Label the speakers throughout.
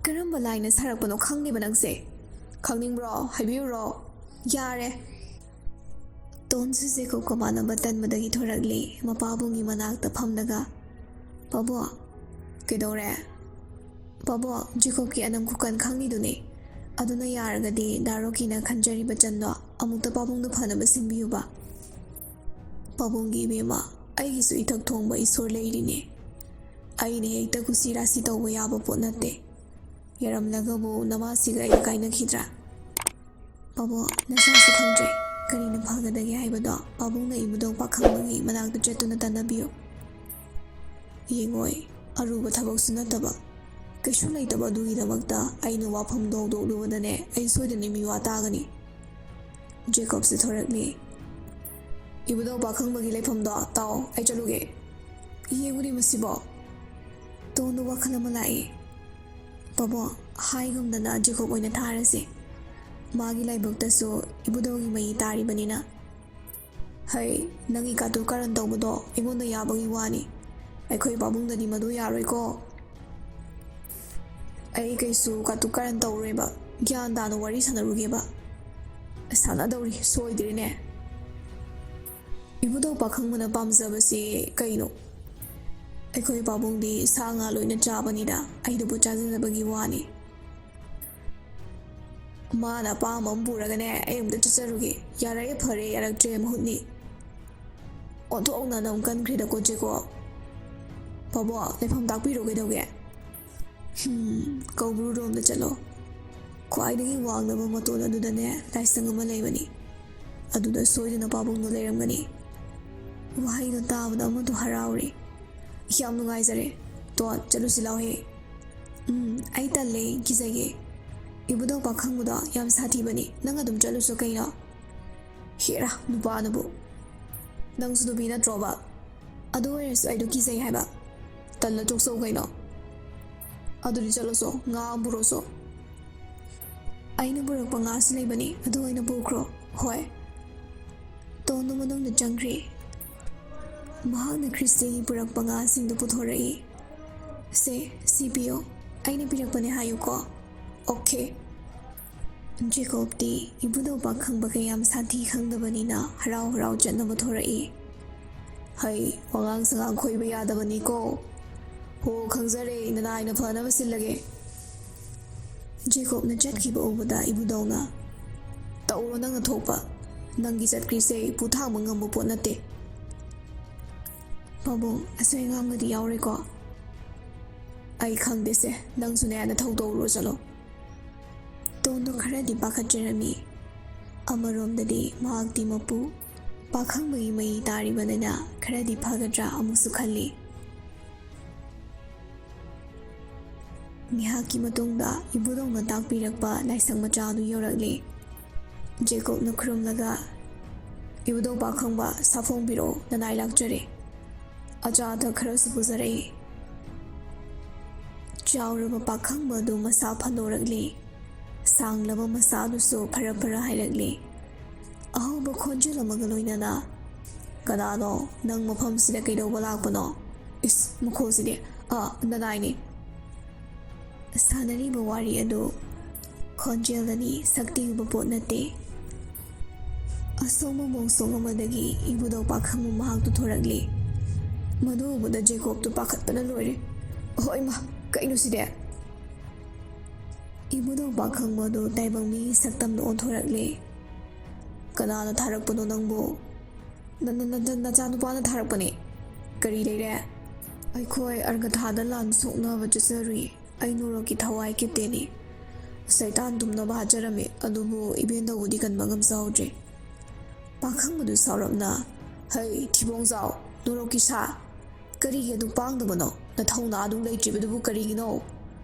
Speaker 1: ꯀꯔꯝꯕ ꯂꯥꯏꯅ ꯁꯥꯔꯛꯄꯅꯣ ꯈꯪꯂꯤꯕ ꯅꯪꯁꯦ? ꯈꯪꯅꯤꯡꯕ꯭ꯔꯣ? ꯍꯥꯏꯕꯤꯌꯨꯔꯣ? ꯌꯥꯔꯦ꯫ ꯇꯣꯟꯁꯨ ꯖꯦꯀꯣꯕꯀ ꯃꯥꯟꯅꯕ ꯇꯟꯕꯗꯒꯤ ꯊꯣꯔꯛꯂꯤ ꯃꯄꯥꯕꯨꯡꯒꯤ ꯃꯅꯥꯛꯇ ꯐꯝꯂꯒ꯫ ꯄꯥꯕꯣꯛ, ꯀꯩꯗꯧꯔꯦ? ꯄꯥꯕꯣꯛ, ꯖꯦꯀꯣꯕꯀꯤ ꯑꯅꯝ ꯈꯨꯀꯟ ꯈꯪꯂꯤꯗꯨꯅꯤ꯫ ꯑꯗꯨꯅ ꯌꯥꯔꯒꯗꯤ ꯗꯥ ꯔꯣꯀꯤꯅ ꯈꯟꯖꯔꯤꯕ ꯆꯟꯗꯣ ꯑꯃꯨꯛꯇ ꯄꯥꯕꯨꯡꯗ ꯐꯅꯕ ꯁꯤꯟꯕꯤꯌꯨꯕ꯫ ꯄꯥꯕꯨꯡꯒꯤ ꯏꯕꯦꯝꯃ, ꯑꯩꯒꯤꯁꯨ ꯏꯊꯛ ꯊꯣꯡꯕ ꯏꯁꯣꯔ ꯂꯩꯔꯤꯅꯦ꯫ ꯑꯩꯅ ꯍꯦꯛꯇ ꯀꯨꯁꯤ ꯔꯥꯁꯤ ꯇꯧꯕ ꯌꯥꯕ ꯄꯣꯠ ꯅꯠꯇꯦ꯫ ꯌꯥꯔꯝꯂꯒꯕꯨ ꯅꯃꯥꯁꯤꯒ ꯑꯩꯒ ꯀꯥꯏꯅꯈꯤꯗ꯭ꯔꯥ? ꯄꯥꯕꯣꯛ, ꯅꯆꯥꯁꯨ ꯈꯪꯗ꯭ꯔꯦ ꯀꯔꯤꯅ ꯐꯒꯗꯒꯦ ꯍꯥꯏꯕꯗꯣ ꯄꯥꯕꯨꯡꯅ ꯏꯕꯨꯙꯧ ꯄꯥꯈꯪꯕꯒꯤ ꯃꯅꯥꯛꯇ ꯆꯠꯇꯨꯅ ꯇꯥꯟꯅꯕꯤꯌꯨ꯫ ꯌꯦꯡꯉꯣꯏ, ꯑꯔꯨꯕ ꯊꯕꯛꯁꯨ ꯅꯠꯇꯕ, ꯀꯩꯁꯨ ꯂꯩꯇꯕ ꯑꯗꯨꯒꯤꯗꯃꯛꯇ ꯑꯩꯅ ꯋꯥꯐꯝꯗꯣ ꯍꯧꯗꯣꯛꯂꯨꯕꯗꯅꯦ ꯑꯩ ꯁꯣꯏꯗꯅ ꯃꯤꯋꯥ ꯇꯥꯒꯅꯤ꯫ ꯖꯦꯀꯣꯕꯁꯨ ꯊꯣꯔꯛꯂꯤ꯫ ꯏꯕꯨꯙꯧ ꯄꯥꯈꯪꯕꯒꯤ ꯂꯩꯐꯝꯗꯣ ꯇꯥꯎ, ꯑꯩ ꯆꯠꯂꯨꯒꯦ꯫ ꯌꯦꯡꯉꯨꯅꯦ ꯃꯁꯤꯕꯣ! ꯇꯣꯟꯗ ꯋꯥꯈꯜ ꯑꯃ ꯂꯥꯛꯏ꯫ ꯄꯥꯕꯣꯛ, ꯍꯥꯏꯒꯨꯝꯗꯅ ꯖꯦꯀꯣꯕ ꯑꯣꯏꯅ ꯊꯥꯔꯁꯤ꯫ ꯃꯥꯒꯤ ꯂꯥꯏꯕꯛꯇꯁꯨ ꯏꯕꯨꯙꯧꯒꯤ ꯃꯩ ꯇꯥꯔꯤꯕꯅꯤꯅ꯫ ꯍꯩ, ꯅꯪꯒꯤ ꯀꯥꯇꯨ ꯀꯥꯔꯟ ꯇꯧꯕꯗꯣ ꯑꯩꯉꯣꯟꯗ ꯌꯥꯕꯒꯤ ꯋꯥꯅꯤ꯫ ꯑꯩꯈꯣꯏ ꯄꯥꯕꯨꯡꯗꯗꯤ ꯃꯗꯨ ꯌꯥꯔꯣꯏꯀꯣ꯫ ꯑꯩ ꯀꯩꯁꯨ ꯀꯥꯇꯨ ꯀꯥꯔꯟ ꯇꯧꯔꯣꯏꯕ, ꯒ꯭ꯌꯥꯟ ꯇꯥꯅ ꯋꯥꯔꯤ ꯁꯥꯟꯅꯔꯨꯒꯦꯕ꯫ ꯁꯥꯟꯅꯗꯧꯔꯤ ꯁꯣꯏꯗ꯭ꯔꯦꯅꯦ꯫ ꯏꯕꯨꯙꯧ ꯄꯥꯈꯪꯕꯅ ꯄꯥꯝꯖꯕꯁꯤ ꯀꯩꯅꯣ? ꯑꯩꯈꯣꯏ ꯄꯥꯕꯨꯡꯗꯤ ꯁꯥ ꯉꯥ ꯂꯣꯏꯅ ꯆꯥꯕꯅꯤꯗ ꯑꯩꯗꯨꯕꯨ ꯆꯥꯖꯗꯕꯒꯤ ꯋꯥꯅꯤ꯫ ꯃꯥꯅ ꯑꯄꯥꯝꯕ ꯑꯃ ꯄꯨꯔꯒꯅꯦ ꯑꯩ ꯑꯃꯨꯛꯇ ꯆꯠꯆꯔꯨꯒꯦ꯫ ꯌꯥꯔꯛꯑꯦ ꯐꯔꯦ, ꯌꯥꯔꯛꯇ꯭ꯔꯦ ꯃꯍꯨꯠꯅꯤ꯫ ꯑꯣꯟꯊꯣꯛꯅ ꯅꯝ ꯀꯟꯈ꯭ꯔꯦꯗꯀꯣ ꯖꯦꯀꯣꯕ꯫ ꯄꯥꯕꯣꯛ, ꯂꯩꯐꯝ ꯇꯥꯛꯄꯤꯔꯣ ꯀꯩꯗꯧꯒꯦ? ꯀꯧꯕ꯭ꯔꯨꯔꯣꯝꯗ ꯆꯠꯂꯣ꯫ ꯈ꯭ꯋꯥꯏꯗꯒꯤ ꯋꯥꯡꯂꯕ ꯃꯇꯣꯟ ꯑꯗꯨꯗꯅꯦ ꯂꯥꯏꯁꯪ ꯑꯃ ꯂꯩꯕꯅꯤ꯫ ꯑꯗꯨꯗ ꯁꯣꯏꯗꯅ ꯄꯥꯕꯨꯡꯗꯣ ꯂꯩꯔꯝꯒꯅꯤ꯫ ꯋꯥꯍꯩꯗꯣ ꯇꯥꯕꯗ ꯑꯃꯗꯣ ꯍꯔꯥꯎꯔꯤ꯫ ꯌꯥꯝ ꯅꯨꯡꯉꯥꯏꯖꯔꯦ꯫ ꯇꯣꯟ, ꯆꯠꯂꯨꯁꯤ ꯂꯥꯎꯍꯦ꯫ ꯑꯩ ꯇꯜꯂꯦ, ꯀꯤꯖꯩꯌꯦ꯫ ꯏꯕꯨꯙꯧ ꯄꯥꯈꯪꯕꯗꯣ ꯌꯥꯝ ꯁꯥꯊꯤꯕꯅꯤ, ꯅꯪ ꯑꯗꯨꯝ ꯆꯠꯂꯨꯁꯨ ꯀꯩꯅꯣ? ꯍꯦꯔꯥ, ꯅꯨꯄꯥꯅꯕꯨ! ꯅꯪꯁꯨ ꯅꯨꯄꯤ ꯅꯠꯇ꯭ꯔꯣꯕ? ꯑꯗꯨ ꯑꯣꯏꯔꯁꯨ ꯑꯩꯗꯣ ꯀꯤꯖꯩ ꯍꯥꯏꯕ꯫ ꯇꯜꯂ ꯇꯣꯛꯆꯧ ꯀꯩꯅꯣ? ꯑꯗꯨꯗꯤ ꯆꯠꯂꯣꯆꯣ, ꯉꯥ ꯑꯃ ꯄꯨꯔꯣꯆꯣ꯫ ꯑꯩꯅ ꯄꯨꯔꯛꯄ ꯉꯥꯁꯨ ꯂꯩꯕꯅꯤ, ꯑꯗꯨ ꯑꯣꯏꯅ ꯄꯨꯈ꯭ꯔꯣ꯫ ꯍꯣꯏ꯫ ꯇꯣꯟꯗꯣ ꯃꯅꯨꯡꯗ ꯆꯪꯈ꯭ꯔꯤ꯫ ꯃꯍꯥꯛꯅ ꯈ꯭ꯔꯤꯁꯇꯤꯒꯤ ꯄꯨꯔꯛꯄ ꯉꯥꯁꯤꯡꯗꯨ ꯄꯨꯊꯣꯔꯛꯏ꯫ ꯁꯤ ꯄꯤꯌꯣ, ꯑꯩꯅ ꯄꯤꯔꯛꯄꯅꯦ ꯍꯥꯏꯌꯨꯀꯣ꯫ ꯑꯣꯀꯦ꯫ ꯖꯦꯀꯣꯕꯇꯤ ꯏꯕꯨꯙꯧ ꯄꯥꯈꯪꯕ ꯀꯌꯥꯝ ꯁꯥꯊꯤ ꯈꯪꯗꯕꯅꯤꯅ ꯍꯔꯥꯎ ꯍꯔꯥꯎ ꯆꯠꯅꯕ ꯊꯣꯔꯛꯏ꯫ ꯍꯩ, ꯋꯥꯉꯥꯡ ꯁꯉꯥꯡ ꯈꯣꯏꯕ ꯌꯥꯗꯕꯅꯤꯀꯣ꯫ ꯍꯣ, ꯈꯪꯖꯔꯦ, ꯅꯅꯥꯏꯅ ꯐꯅꯕ ꯁꯤꯜꯂꯒꯦ꯫ ꯖꯦꯀꯣꯕꯅ ꯆꯠꯈꯤꯕ ꯎꯕꯗ ꯏꯕꯨꯙꯧꯅ, ꯇꯧꯔꯣ ꯅꯪꯅ ꯊꯣꯛꯄ, ꯅꯪꯒꯤ ꯆꯠꯈ꯭ꯔꯤꯁꯦ ꯄꯨꯊꯥꯡꯕ ꯉꯝꯕ ꯄꯣꯠ ꯅꯠꯇꯦ꯫ ꯄꯥꯕꯨꯡ, ꯑꯁꯣꯏ ꯑꯉꯥꯝꯒꯗꯤ ꯌꯥꯎꯔꯣꯏꯀꯣ? ꯑꯩ ꯈꯪꯗꯦꯁꯦ, ꯅꯪꯁꯨꯅꯦ ꯅꯊꯧ ꯇꯧꯔꯨꯔꯣ ꯆꯠꯂꯣ꯫ ꯇꯣꯟꯗꯣ ꯈꯔꯗꯤ ꯄꯥꯈꯠꯆꯔꯝꯃꯤ꯫ ꯑꯃꯔꯣꯝꯗꯗꯤ ꯃꯍꯥꯛꯇꯤ ꯃꯄꯨ ꯄꯥꯈꯪꯕꯒꯤ ꯃꯩ ꯇꯥꯔꯤꯕꯅꯤꯅ ꯈꯔꯗꯤ ꯐꯒꯗ꯭ꯔꯥ ꯑꯃꯨꯛꯁꯨ ꯈꯜꯂꯤ꯫ ꯉꯥꯏꯍꯥꯛꯀꯤ ꯃꯇꯨꯡꯗ ꯏꯕꯨꯙꯧꯅ ꯇꯥꯛꯄꯤꯔꯛꯄ ꯂꯥꯏꯁꯪ ꯃꯆꯥ ꯑꯗꯨ ꯌꯧꯔꯛꯂꯤ꯫ ꯖꯦꯀꯣꯕꯅ ꯈꯨꯔꯨꯝꯂꯒ, ꯏꯕꯨꯙꯧ ꯄꯥꯈꯪꯕ, ꯁꯥꯐꯣꯡꯕꯤꯔꯛꯑꯣ, ꯅꯅꯥꯏ ꯂꯥꯛꯆꯔꯦ꯫ ꯑꯆꯥ ꯑꯊꯛ ꯈꯔꯁꯨ ꯄꯨꯖꯔꯛꯏ꯫ ꯆꯥꯎꯔꯕ ꯄꯥꯈꯪꯕ ꯑꯗꯨ ꯃꯁꯥ ꯐꯟꯗꯣꯔꯛꯂꯤ꯫ ꯁꯥꯡꯂꯕ ꯃꯁꯥꯗꯨꯁꯨ ꯐꯔ ꯐꯔ ꯍꯥꯏꯔꯛꯂꯤ꯫ ꯑꯍꯧꯕ ꯈꯣꯟꯖꯦꯜ ꯑꯃꯒ ꯂꯣꯏꯅꯅ, ꯀꯅꯥꯅꯣ? ꯅꯪ ꯃꯐꯝꯁꯤꯗ ꯀꯩꯗꯧꯕ ꯂꯥꯛꯄꯅꯣ? ꯏꯁ, ꯃꯈꯣꯜꯁꯤꯗꯤ! ꯅꯅꯥꯏꯅꯤ꯫ ꯁꯥꯟꯅꯔꯤꯕ ꯋꯥꯔꯤ ꯑꯗꯨ ꯈꯣꯟꯖꯦꯜꯗꯅꯤ, ꯁꯛꯇꯤ ꯎꯕ ꯄꯣꯠ ꯅꯠꯇꯦ꯫ ꯑꯁꯣꯡꯕ ꯃꯣꯡꯁꯣꯡ ꯑꯃꯗꯒꯤ ꯏꯕꯨꯙꯧ ꯄꯥꯈꯪꯕ ꯃꯍꯥꯛꯇꯨ ꯊꯣꯔꯛꯂꯤ꯫ ꯃꯗꯨ ꯎꯕꯗ ꯖꯦꯀꯣꯕꯇꯨ ꯄꯥꯈꯠꯄꯅ ꯂꯣꯏꯔꯦ꯫ ꯍꯣꯏꯃꯥ, ꯀꯩꯅꯣ ꯁꯤꯗꯤ? ꯏꯕꯨꯙꯧ ꯄꯥꯈꯪꯕ ꯑꯗꯨ ꯇꯥꯏꯕꯪ ꯃꯤꯒꯤ ꯁꯛꯇꯝꯗ ꯑꯣꯟꯊꯣꯔꯛꯂꯤ꯫ ꯀꯅꯥꯅ ꯊꯥꯔꯛꯄꯅꯣ ꯅꯪꯕꯨ? ꯅꯆꯥꯅꯨꯄꯥꯅ ꯊꯥꯔꯛꯄꯅꯦ꯫ ꯀꯔꯤ ꯂꯩꯔꯦ? ꯑꯩꯈꯣꯏ ꯑꯔꯒꯊꯥꯗ ꯂꯥꯟ ꯁꯣꯛꯅꯕ ꯆꯠꯆꯔꯨꯏ꯫ ꯑꯩ ꯅꯣꯔꯣꯛꯀꯤ ꯊꯋꯥꯏ ꯀꯦꯞꯇꯦꯟꯅꯤ꯫ ꯁꯩꯇꯥꯟ ꯇꯨꯝꯅꯕ ꯍꯥꯠꯆꯔꯝꯃꯤ, ꯑꯗꯨꯕꯨ ꯏꯕꯦꯟꯗꯧꯕꯨꯗꯤ ꯀꯟꯕ ꯉꯝꯖꯍꯧꯗ꯭ꯔꯦ꯫ ꯄꯥꯈꯪꯕꯗꯨ ꯁꯥꯎꯔꯞꯅ, ꯍꯩ, ꯊꯤꯕꯣꯡꯖꯥꯎ, ꯅꯣꯔꯣꯛꯀꯤ ꯁꯥ! ꯀꯔꯤꯒꯤ ꯑꯗꯨꯛ ꯄꯥꯡꯗꯕꯅꯣ? ꯅꯊꯧꯅꯥ ꯑꯗꯨꯛ ꯂꯩꯇ꯭ꯔꯤꯕꯗꯨꯕꯨ ꯀꯔꯤꯒꯤꯅꯣ?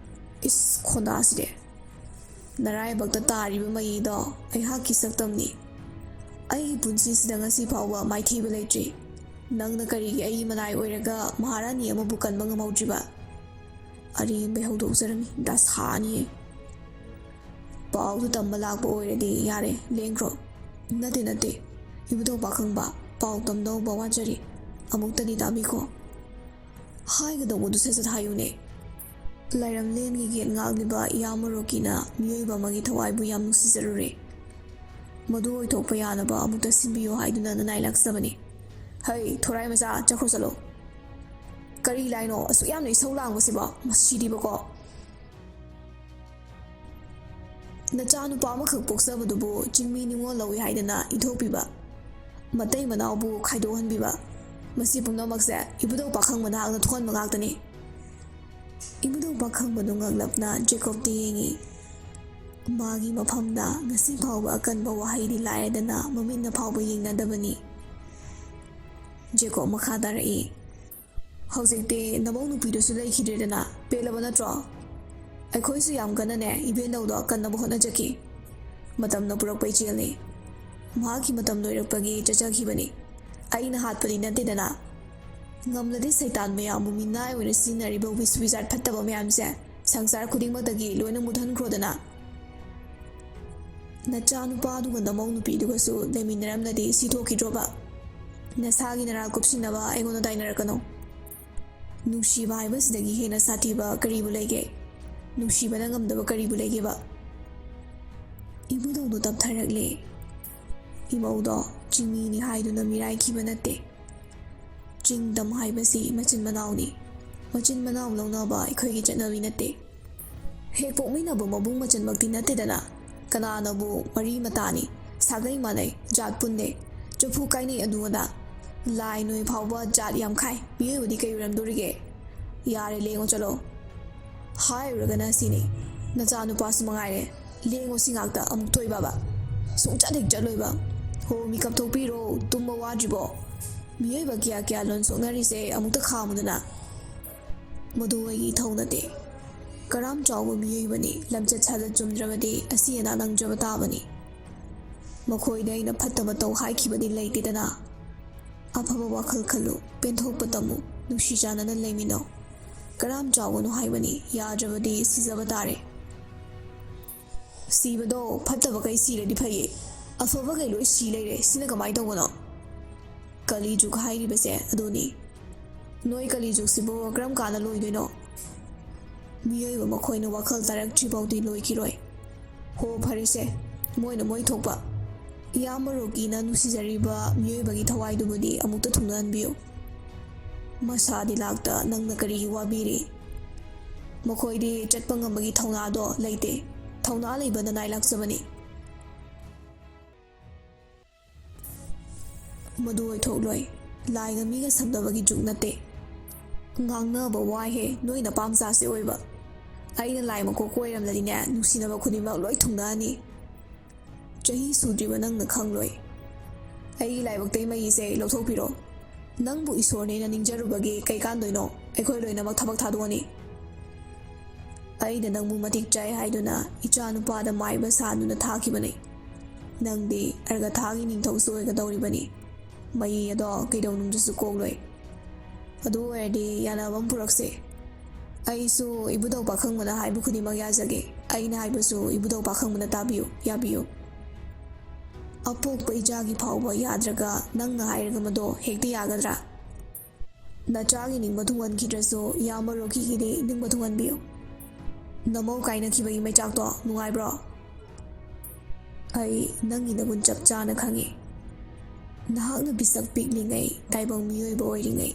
Speaker 1: ꯏꯁ, ꯈꯣꯟꯗꯥꯁꯤꯗꯤ! ꯅꯔꯥꯏꯕꯛꯇ ꯇꯥꯔꯤꯕ ꯃꯩꯗꯣ ꯑꯩꯍꯥꯛꯀꯤ ꯁꯛꯇꯝꯅꯤ꯫ ꯑꯩꯒꯤ ꯄꯨꯟꯁꯤꯁꯤꯗ ꯉꯁꯤ ꯐꯥꯎꯕ ꯃꯥꯏꯊꯤꯕ ꯂꯩꯇ꯭ꯔꯤ꯫ ꯅꯪꯅ ꯀꯔꯤꯒꯤ ꯑꯩꯒꯤ ꯃꯅꯥꯏ ꯑꯣꯏꯔꯒ ꯃꯍꯥꯔꯥꯅꯤ ꯑꯃꯕꯨ ꯀꯟꯕ ꯉꯝꯍꯧꯗ꯭ꯔꯤꯕ? ꯑꯔꯦꯝꯕꯩ ꯍꯧꯗꯣꯛꯆꯔꯝꯃꯤ, ꯗꯁꯥꯅꯤꯌꯦ! ꯄꯥꯎꯗꯨ ꯇꯝꯕ ꯂꯥꯛꯄ ꯑꯣꯏꯔꯗꯤ ꯌꯥꯔꯦ, ꯂꯦꯡꯈ꯭ꯔꯣ꯫ ꯅꯠꯇꯦ, ꯏꯕꯨꯙꯧ ꯄꯥꯈꯪꯕ, ꯄꯥꯎ ꯇꯝꯗꯧꯕ ꯋꯥꯠꯆꯔꯤ, ꯑꯃꯨꯛꯇꯗꯤ ꯇꯥꯕꯤꯈꯣ꯫ ꯍꯥꯏꯒꯗꯧꯕꯗꯨ ꯁꯠ ꯁꯠ ꯍꯥꯏꯌꯨꯅꯦ꯫ ꯂꯥꯏꯔꯝꯂꯦꯟꯒꯤ ꯒꯦꯠ ꯉꯥꯛꯂꯤꯕ ꯏꯌꯥꯝꯕꯔꯣꯛꯀꯤꯅ ꯃꯤꯑꯣꯏꯕ ꯑꯃꯒꯤ ꯊꯋꯥꯏꯕꯨ ꯌꯥꯝ ꯅꯨꯡꯁꯤꯖꯔꯨꯔꯦ꯫ ꯃꯗꯨ ꯑꯣꯏꯊꯣꯛꯄ ꯌꯥꯅꯕ ꯑꯃꯨꯛꯇ ꯁꯤꯟꯕꯤꯌꯣ ꯍꯥꯏꯗꯨꯅ ꯅꯅꯥꯏ ꯂꯥꯛꯆꯕꯅꯤ꯫ ꯍꯩ ꯊꯣꯔꯥꯏ ꯃꯆꯥ ꯆꯠꯈ꯭ꯔꯣ ꯆꯠꯂꯣ꯫ ꯀꯔꯤ ꯂꯥꯏꯅꯣ ꯑꯁꯨꯛ ꯌꯥꯝꯅ ꯏꯁꯧ ꯂꯥꯡꯕꯁꯤꯕꯣ ꯃꯁꯤꯗꯤꯕꯀꯣ꯫ ꯅꯆꯥꯅꯨꯄꯥ ꯑꯃꯈꯛ ꯄꯣꯛꯆꯕꯗꯨꯕꯨ ꯆꯤꯡꯃꯤ ꯅꯤꯉꯣꯜ ꯂꯧꯏ ꯍꯥꯏꯗꯅ ꯏꯟꯊꯣꯛꯄꯤꯕ, ꯃꯇꯩ ꯃꯅꯥꯎꯕꯨ ꯈꯥꯏꯗꯣꯛꯍꯟꯕꯤꯕ, ꯃꯁꯤ ꯄꯨꯝꯅꯃꯛꯁꯦ ꯏꯕꯨꯙꯧ ꯄꯥꯈꯪꯕ ꯅꯍꯥꯛꯅ ꯊꯣꯛꯍꯟꯕ ꯉꯥꯛꯇꯅꯤ꯫ ꯏꯕꯨꯙꯧ ꯄꯥꯈꯪꯕꯗꯨ ꯉꯛꯂꯞꯅ ꯖꯦꯀꯣꯕꯇ ꯌꯦꯡꯉꯤ꯫ ꯃꯥꯒꯤ ꯃꯐꯝꯗ ꯉꯁꯤ ꯐꯥꯎꯕ ꯑꯀꯟꯕ ꯋꯥꯍꯩꯗꯤ ꯂꯥꯏꯔꯗꯅ ꯃꯃꯤꯠꯅ ꯐꯥꯎꯕ ꯌꯦꯡꯅꯗꯕꯅꯤ꯫ ꯖꯦꯀꯣꯕ ꯃꯈꯥ ꯇꯥꯔꯛꯏ꯫ ꯍꯧꯖꯤꯛꯇꯤ ꯅꯃꯧ ꯅꯨꯄꯤꯗꯨꯁꯨ ꯂꯩꯈꯤꯗ꯭ꯔꯦꯗꯅ ꯄꯦꯜꯂꯕ ꯅꯠꯇ꯭ꯔꯣ? ꯑꯩꯈꯣꯏꯁꯨ ꯌꯥꯝ ꯀꯟꯅꯅꯦ ꯏꯕꯦꯟꯗꯧꯗꯣ ꯀꯟꯅꯕ ꯍꯣꯠꯅꯖꯈꯤ꯫ ꯃꯇꯝꯅ ꯄꯨꯔꯛꯄ ꯏꯆꯦꯜꯅꯤ꯫ ꯃꯍꯥꯛꯀꯤ ꯃꯇꯝ ꯂꯣꯏꯔꯛꯄꯒꯤ ꯆꯠꯆꯈꯤꯕꯅꯤ꯫ ꯑꯩꯅ ꯍꯥꯠꯄꯗꯤ ꯅꯠꯇꯦꯗꯅ꯫ ꯉꯝꯂꯗꯤ ꯁꯩꯇꯥꯟ ꯃꯌꯥꯝꯕꯨ ꯃꯤꯅꯥꯏ ꯑꯣꯏꯅ ꯁꯤꯖꯤꯟꯅꯔꯤꯕ ꯋꯤꯁ ꯋꯤꯖꯥꯔꯗ ꯐꯠꯇꯕ ꯃꯌꯥꯝꯁꯦ ꯁꯪꯁꯥꯔ ꯈꯨꯗꯤꯡꯃꯛꯇꯒꯤ ꯂꯣꯏꯅ ꯃꯨꯠꯍꯟꯈ꯭ꯔꯣꯗꯅ꯫ ꯅꯆꯥꯅꯨꯄꯥꯗꯨꯒ ꯅꯃꯧ ꯅꯨꯄꯤꯗꯨꯒꯁꯨ ꯂꯩꯃꯤꯟꯅꯔꯝꯂꯗꯤ ꯁꯤ ꯊꯣꯛꯈꯤꯗ꯭ꯔꯣꯕ? ꯅꯁꯥꯒꯤ ꯅꯔꯥꯜ ꯀꯨꯞꯁꯤꯟꯅꯕ ꯑꯩꯉꯣꯟꯗ ꯇꯥꯏꯅꯔꯛꯀꯅꯨ꯫ ꯅꯨꯡꯁꯤꯕ ꯍꯥꯏꯕꯁꯤꯗꯒꯤ ꯍꯦꯟꯅ ꯁꯥꯊꯤꯕ ꯀꯔꯤꯕꯨ ꯂꯩꯒꯦ? ꯅꯨꯡꯁꯤꯕꯅ ꯉꯝꯗꯕ ꯀꯔꯤꯕꯨ ꯂꯩꯒꯦꯕ? ꯏꯕꯨꯙꯧꯗꯨ ꯇꯞꯊꯔꯛꯂꯦ꯫ ꯏꯃꯧꯗꯣ ꯆꯤꯡꯃꯤꯅꯤ ꯍꯥꯏꯗꯨꯅ ꯃꯤꯔꯥꯏꯈꯤꯕ ꯅꯠꯇꯦ꯫ ꯆꯤꯡꯗꯝ ꯍꯥꯏꯕꯁꯤ ꯃꯆꯤꯟ ꯃꯅꯥꯎꯅꯤ꯫ ꯃꯆꯤꯟ ꯃꯅꯥꯎ ꯂꯧꯅꯕ ꯑꯩꯈꯣꯏꯒꯤ ꯆꯠꯅꯕꯤ ꯅꯠꯇꯦ꯫ ꯍꯦꯛ ꯄꯣꯛꯃꯤꯟꯅꯕ ꯃꯕꯨꯡ ꯃꯆꯟꯃꯛꯇꯤ ꯅꯠꯇꯦꯗꯅ꯫ ꯀꯅꯥꯅꯕꯨ ꯃꯔꯤ ꯃꯇꯥꯅꯤ, ꯁꯥꯒꯩ ꯃꯥꯟꯅꯩ, ꯖꯥꯠ ꯄꯨꯟꯗꯦ, ꯆꯐꯨ ꯀꯥꯏꯅꯩ ꯑꯗꯨ ꯑꯗꯥ꯫ ꯂꯥꯏ ꯅꯣꯏ ꯐꯥꯎꯕ ꯖꯥꯠ ꯌꯥꯝ ꯈꯥꯏ, ꯃꯤꯑꯣꯏꯕꯗꯤ ꯀꯩ ꯑꯣꯏꯔꯝꯗꯣꯔꯤꯒꯦ? ꯌꯥꯔꯦ ꯂꯦꯡꯉꯣ ꯆꯠꯂꯣ꯫ ꯍꯥꯏꯔꯨꯔꯒꯅ ꯁꯤꯅꯤ, ꯅꯆꯥꯅꯨꯄꯥꯁꯨ ꯃꯉꯥꯏꯔꯦ, ꯂꯦꯡꯉꯣ ꯁꯤ ꯉꯥꯛꯇ ꯑꯃꯨꯛ ꯊꯣꯛꯏꯕꯕ꯫ ꯁꯨꯡꯆꯠ ꯍꯦꯛ ꯆꯠꯂꯣꯏꯕ꯫ ꯍꯣ ꯃꯤꯀꯞ ꯊꯣꯛꯄꯤꯔꯣ, ꯇꯨꯝꯕ ꯋꯥꯗ꯭ꯔꯤꯕꯣ? ꯃꯤꯑꯣꯏꯕ ꯀꯌꯥ ꯀꯌꯥ ꯂꯣꯟ ꯁꯣꯛꯅꯔꯤꯁꯦ ꯑꯃꯨꯛꯇ ꯈꯥꯝꯃꯨꯗꯅ꯫ ꯃꯗꯨ ꯑꯩꯒꯤ ꯏꯊꯧ ꯅꯠꯇꯦ꯫ ꯀꯔꯥꯝ ꯆꯥꯎꯕ ꯃꯤꯑꯣꯏꯕꯅꯤ, ꯂꯝꯆꯠ ꯁꯥꯖꯠ ꯆꯨꯝꯗ꯭ꯔꯕꯗꯤ ꯑꯁꯤ ꯑꯅꯥ ꯅꯪꯗ꯭ꯔꯕ ꯇꯥꯕꯅꯤ꯫ ꯃꯈꯣꯏꯗ ꯑꯩꯅ ꯐꯠꯇꯕ ꯇꯧ ꯍꯥꯏꯈꯤꯕꯗꯤ ꯂꯩꯇꯦꯗꯅ꯫ ꯑꯐꯕ ꯋꯥꯈꯜ ꯈꯜꯂꯨ, ꯄꯦꯟꯊꯣꯛꯄ ꯇꯝꯃꯨ, ꯅꯨꯡꯁꯤ ꯆꯥꯟꯅꯅ ꯂꯩꯃꯤꯟꯅꯧ꯫ ꯀꯔꯥꯝ ꯆꯥꯎꯒꯅꯨ ꯍꯥꯏꯕꯅꯤ, ꯌꯥꯗ꯭ꯔꯕꯗꯤ ꯁꯤꯖꯕ ꯇꯥꯔꯦ꯫ ꯁꯤꯕꯗꯣ ꯐꯠꯇꯕꯈꯩ ꯁꯤꯔꯗꯤ ꯐꯩꯌꯦ, ꯑꯐꯕꯈꯩ ꯂꯣꯏ ꯁꯤ ꯂꯩꯔꯦ, ꯁꯤꯅ ꯀꯃꯥꯏꯅ ꯇꯧꯕꯅꯣ? ꯀꯂꯤꯖꯨꯒ ꯍꯥꯏꯔꯤꯕꯁꯦ ꯑꯗꯨꯅꯤ꯫ ꯅꯣꯏ ꯀꯂꯤꯖꯨꯒꯁꯤꯕꯨ ꯀꯔꯝ ꯀꯥꯟꯗ ꯂꯣꯏꯗꯣꯏꯅꯣ? ꯃꯤꯑꯣꯏꯕ ꯃꯈꯣꯏꯅ ꯋꯥꯈꯜ ꯇꯥꯔꯛꯇ꯭ꯔꯤ ꯐꯥꯎꯗꯤ ꯂꯣꯏꯈꯤꯔꯣꯏ꯫ ꯍꯣ ꯐꯔꯦꯁꯦ, ꯃꯣꯏꯅ ꯃꯣꯏ ꯊꯣꯛꯄ꯫ ꯏꯌꯥꯝꯕꯔꯣꯛꯀꯤꯅ ꯅꯨꯡꯁꯤꯖꯔꯤꯕ ꯃꯤꯑꯣꯏꯕꯒꯤ ꯊꯋꯥꯏꯗꯨꯕꯨꯗꯤ ꯑꯃꯨꯛꯇ ꯊꯨꯡꯅꯍꯟꯕꯤꯌꯨ꯫ ꯃꯁꯥꯗꯤ ꯂꯥꯛꯇ ꯅꯪꯅ ꯀꯔꯤꯒꯤ ꯋꯥꯕꯤꯔꯤ? ꯃꯈꯣꯏꯗꯤ ꯆꯠꯄ ꯉꯝꯕꯒꯤ ꯊꯧꯅꯥꯗꯣ ꯂꯩꯇꯦ꯫ ꯊꯧꯅꯥ ꯂꯩꯕ ꯅꯅꯥꯏ ꯂꯥꯛꯆꯕꯅꯤ꯫ ꯃꯗꯨ ꯑꯣꯏꯊꯣꯛꯂꯣꯏ꯫ ꯂꯥꯏꯒ ꯃꯤꯒ ꯁꯝꯅꯕꯒꯤ ꯖꯨꯛ ꯅꯠꯇꯦ꯫ ꯉꯥꯡꯅꯕ ꯋꯥꯏꯍꯦ, ꯅꯣꯏ ꯅꯄꯥꯝꯆꯥꯁꯦ ꯑꯣꯏꯕ꯫ ꯑꯩꯅ ꯂꯥꯏ ꯃꯀꯣꯛꯀ ꯑꯣꯏꯔꯝꯂꯗꯤꯅꯦ ꯅꯨꯡꯁꯤꯅꯕ ꯈꯨꯗꯤꯡꯃꯛ ꯂꯣꯏ ꯊꯨꯡꯅꯍꯅꯤ꯫ ꯆꯍꯤ ꯁꯨꯗ꯭ꯔꯤꯕ ꯅꯪꯅ ꯈꯪꯂꯣꯏ꯫ ꯑꯩꯒꯤ ꯂꯥꯏꯕꯛꯇꯩ ꯃꯩꯁꯦ ꯂꯧꯊꯣꯛꯄꯤꯔꯣ꯫ ꯅꯪꯕꯨ ꯏꯁꯣꯔꯅꯦꯅ ꯅꯤꯡꯖꯔꯨꯕꯒꯤ ꯀꯩ ꯀꯥꯟꯗꯣꯏꯅꯣ? ꯑꯩꯈꯣꯏ ꯂꯣꯏꯅꯃꯛ ꯊꯕꯛ ꯊꯥꯗꯣꯛꯑꯅꯤ꯫ ꯑꯩꯅ ꯅꯪꯕꯨ ꯃꯇꯤꯛ ꯆꯥꯏ ꯍꯥꯏꯗꯨꯅ ꯏꯆꯥ ꯅꯨꯄꯥꯗ ꯃꯥꯏꯕ ꯁꯥꯗꯨꯅ ꯊꯥꯈꯤꯕꯅꯤ꯫ ꯅꯪꯗꯤ ꯑꯔꯒꯊꯥꯒꯤ ꯅꯤꯡꯊꯧꯁꯨ ꯑꯣꯏꯒꯗꯧꯔꯤꯕꯅꯤ꯫ ꯃꯩ ꯑꯗꯣ ꯀꯩꯗꯧꯅꯨꯡꯗꯁꯨ ꯀꯣꯛꯂꯣꯏ꯫ ꯑꯗꯨ ꯑꯣꯏꯔꯗꯤ ꯌꯥꯅꯕ ꯑꯃ ꯄꯨꯔꯛꯁꯦ꯫ ꯑꯩꯁꯨ ꯏꯕꯨꯙꯧ ꯄꯥꯈꯪꯕꯅ ꯍꯥꯏꯕ ꯈꯨꯗꯤꯡꯃꯛ ꯌꯥꯖꯒꯦ꯫ ꯑꯩꯅ ꯍꯥꯏꯕꯁꯨ ꯏꯕꯨꯙꯧ ꯄꯥꯈꯪꯕꯅ ꯇꯥꯕꯤꯌꯨ, ꯌꯥꯕꯤꯌꯨ꯫ ꯑꯄꯣꯛꯄ ꯏꯆꯥꯒꯤ ꯐꯥꯎꯕ ꯌꯥꯗ꯭ꯔꯒ ꯅꯪꯅ ꯍꯥꯏꯔꯒ ꯃꯗꯣ ꯍꯦꯛꯇ ꯌꯥꯒꯗ꯭ꯔꯥ? ꯅꯆꯥꯒꯤ ꯅꯤꯡꯕ ꯊꯨꯡꯍꯟꯈꯤꯗ꯭ꯔꯁꯨ ꯏꯌꯥꯝꯕꯔꯣꯛꯀꯤꯒꯤꯗꯤ ꯅꯤꯡꯕ ꯊꯨꯡꯍꯟꯕꯤꯌꯨ꯫ ꯅꯃꯧ ꯀꯥꯏꯅꯈꯤꯕꯒꯤ ꯃꯩꯆꯥꯛꯇꯣ ꯅꯨꯡꯉꯥꯏꯕ꯭ꯔꯣ? ꯑꯩ ꯅꯪꯒꯤ ꯅꯒꯨꯟ ꯆꯞ ꯆꯥꯅ ꯈꯪꯉꯤ꯫ ꯅꯍꯥꯛꯅ ꯄꯤꯁꯛ ꯄꯤꯛꯂꯤꯉꯩ, ꯇꯥꯏꯕꯪ ꯃꯤꯑꯣꯏꯕ ꯑꯣꯏꯔꯤꯉꯩ,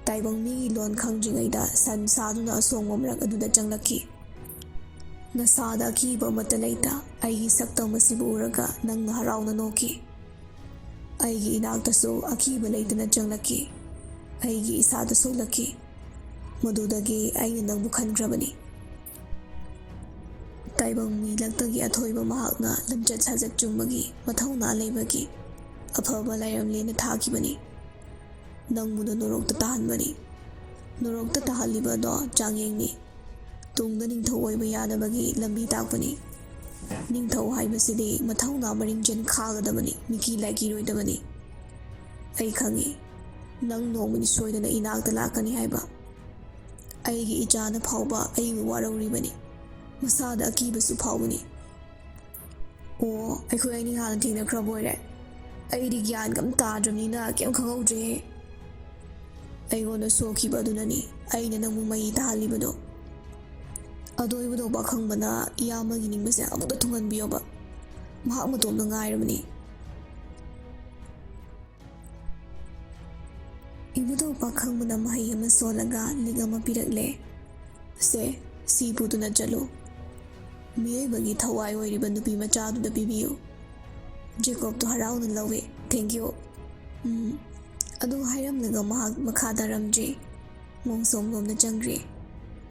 Speaker 1: ꯇꯥꯏꯕꯪ ꯃꯤꯒꯤ ꯂꯣꯟ ꯈꯪꯗ꯭ꯔꯤꯉꯩꯗ ꯁꯟ ꯁꯥꯗꯨꯅ ꯑꯁꯣꯡꯕ ꯃꯔꯛ ꯑꯗꯨꯗ ꯆꯪꯂꯛꯈꯤ꯫ ꯅꯁꯥꯗ ꯑꯀꯤꯕ ꯑꯃꯠꯇ ꯂꯩꯇ ꯑꯩꯒꯤ ꯁꯛꯇꯝ ꯑꯁꯤꯕꯨ ꯎꯔꯒ ꯅꯪꯅ ꯍꯔꯥꯎꯅ ꯅꯣꯛꯈꯤ꯫ ꯑꯩꯒꯤ ꯏꯅꯥꯛꯇꯁꯨ ꯑꯀꯤꯕ ꯂꯩꯇꯅ ꯆꯪꯂꯛꯈꯤ꯫ ꯑꯩꯒꯤ ꯏꯁꯥꯗ ꯁꯣꯛꯂꯛꯈꯤ꯫ ꯃꯗꯨꯗꯒꯤ ꯑꯩꯅ ꯅꯪꯕꯨ ꯈꯟꯈ꯭ꯔꯕꯅꯤ꯫ ꯇꯥꯏꯕꯪ ꯃꯤꯂꯛꯇꯒꯤ ꯑꯊꯣꯏꯕ ꯃꯍꯥꯛꯅ ꯂꯝꯆꯠ ꯁꯥꯖꯠ ꯆꯨꯝꯕꯒꯤ, ꯃꯊꯧꯅꯥ ꯂꯩꯕꯒꯤ ꯑꯐꯕ ꯂꯥꯏꯔꯦꯝꯂꯦꯟꯅ ꯊꯥꯈꯤꯕꯅꯤ꯫ ꯅꯪꯕꯨꯅ ꯅꯣꯔꯣꯛꯇ ꯇꯥꯍꯟꯕꯅꯤ꯫ ꯅꯣꯔꯣꯛꯇ ꯇꯥꯍꯜꯂꯤꯕ ꯑꯗꯣ ꯆꯥꯡꯌꯦꯡꯅꯤ꯫ ꯇꯨꯡꯗ ꯅꯤꯡꯊꯧ ꯑꯣꯏꯕ ꯌꯥꯅꯕꯒꯤ ꯂꯝꯕꯤ ꯇꯥꯛꯄꯅꯤ꯫ ꯅꯤꯡꯊꯧ ꯍꯥꯏꯕꯁꯤꯗꯤ ꯃꯊꯧꯅꯥ ꯃꯔꯤꯡꯖꯦꯜ ꯈꯥꯒꯗꯕꯅꯤ, ꯃꯤꯀꯤ ꯂꯥꯏꯀꯤꯔꯣꯏꯗꯕꯅꯤ꯫ ꯑꯩ ꯈꯪꯉꯤ, ꯅꯪ ꯅꯣꯡꯃꯗꯤ ꯁꯣꯏꯗꯅ ꯏꯅꯥꯛꯇ ꯂꯥꯛꯀꯅꯤ ꯍꯥꯏꯕ꯫ ꯑꯩꯒꯤ ꯏꯆꯥꯅ ꯐꯥꯎꯕ ꯑꯩꯕꯨ ꯋꯥꯔꯧꯔꯤꯕꯅꯤ, ꯃꯁꯥꯗ ꯑꯀꯤꯕꯁꯨ ꯐꯥꯎꯕꯅꯤ꯫ ꯑꯣ, ꯑꯩꯈꯣꯏ ꯑꯅꯤ ꯍꯥꯟꯅ ꯊꯦꯡꯅꯈ꯭ꯔꯕ ꯑꯣꯏꯔꯦ꯫ ꯑꯩꯗꯤ ꯒ꯭ꯌꯥꯟꯒ ꯑꯝ ꯇꯥꯗ꯭ꯔꯕꯅꯤꯅ ꯀꯩꯝ ꯈꯪꯍꯧꯗ꯭ꯔꯦꯍꯦ꯫ ꯑꯩꯉꯣꯟꯗ ꯁꯣꯛꯈꯤꯕ ꯑꯗꯨꯅꯅꯤ ꯑꯩꯅ ꯅꯪꯕꯨ ꯃꯩ ꯇꯥꯍꯜꯂꯤꯕꯗꯣ꯫ ꯑꯗꯣ ꯏꯕꯨꯙꯧ ꯄꯥꯈꯪꯕꯅ ꯏꯌꯥꯝꯕꯒꯤ ꯅꯤꯡꯕꯁꯦ ꯑꯃꯨꯛꯇ ꯊꯨꯡꯍꯟꯕꯤꯌꯣꯕ, ꯃꯍꯥꯛ ꯃꯇꯣꯝꯇ ꯉꯥꯏꯔꯕꯅꯤ꯫ ꯏꯕꯨꯙꯧ ꯄꯥꯈꯪꯕꯅ ꯃꯍꯩ ꯑꯃ ꯁꯣꯜꯂꯒ ꯂꯤꯛ ꯑꯃ ꯄꯤꯔꯛꯂꯦ꯫ ꯁꯦ, ꯁꯤ ꯄꯨꯗꯨꯅ ꯆꯠꯂꯨ, ꯃꯤꯑꯣꯏꯕꯒꯤ ꯊꯋꯥꯏ ꯑꯣꯏꯔꯤꯕ ꯅꯨꯄꯤ ꯃꯆꯥꯗꯨꯗ ꯄꯤꯕꯤꯌꯨ꯫ ꯖꯦꯀꯣꯕꯇꯣ ꯍꯔꯥꯎꯅ ꯂꯧꯏ꯫ ꯊꯦꯡꯛꯌꯨ꯫ ꯑꯗꯨ ꯍꯥꯏꯔꯝꯂꯒ ꯃꯍꯥꯛ ꯃꯈꯥ ꯇꯥꯔꯝꯗ꯭ꯔꯤ, ꯃꯣꯡꯁꯣꯝꯂꯣꯝꯗ ꯆꯪꯈ꯭ꯔꯦ꯫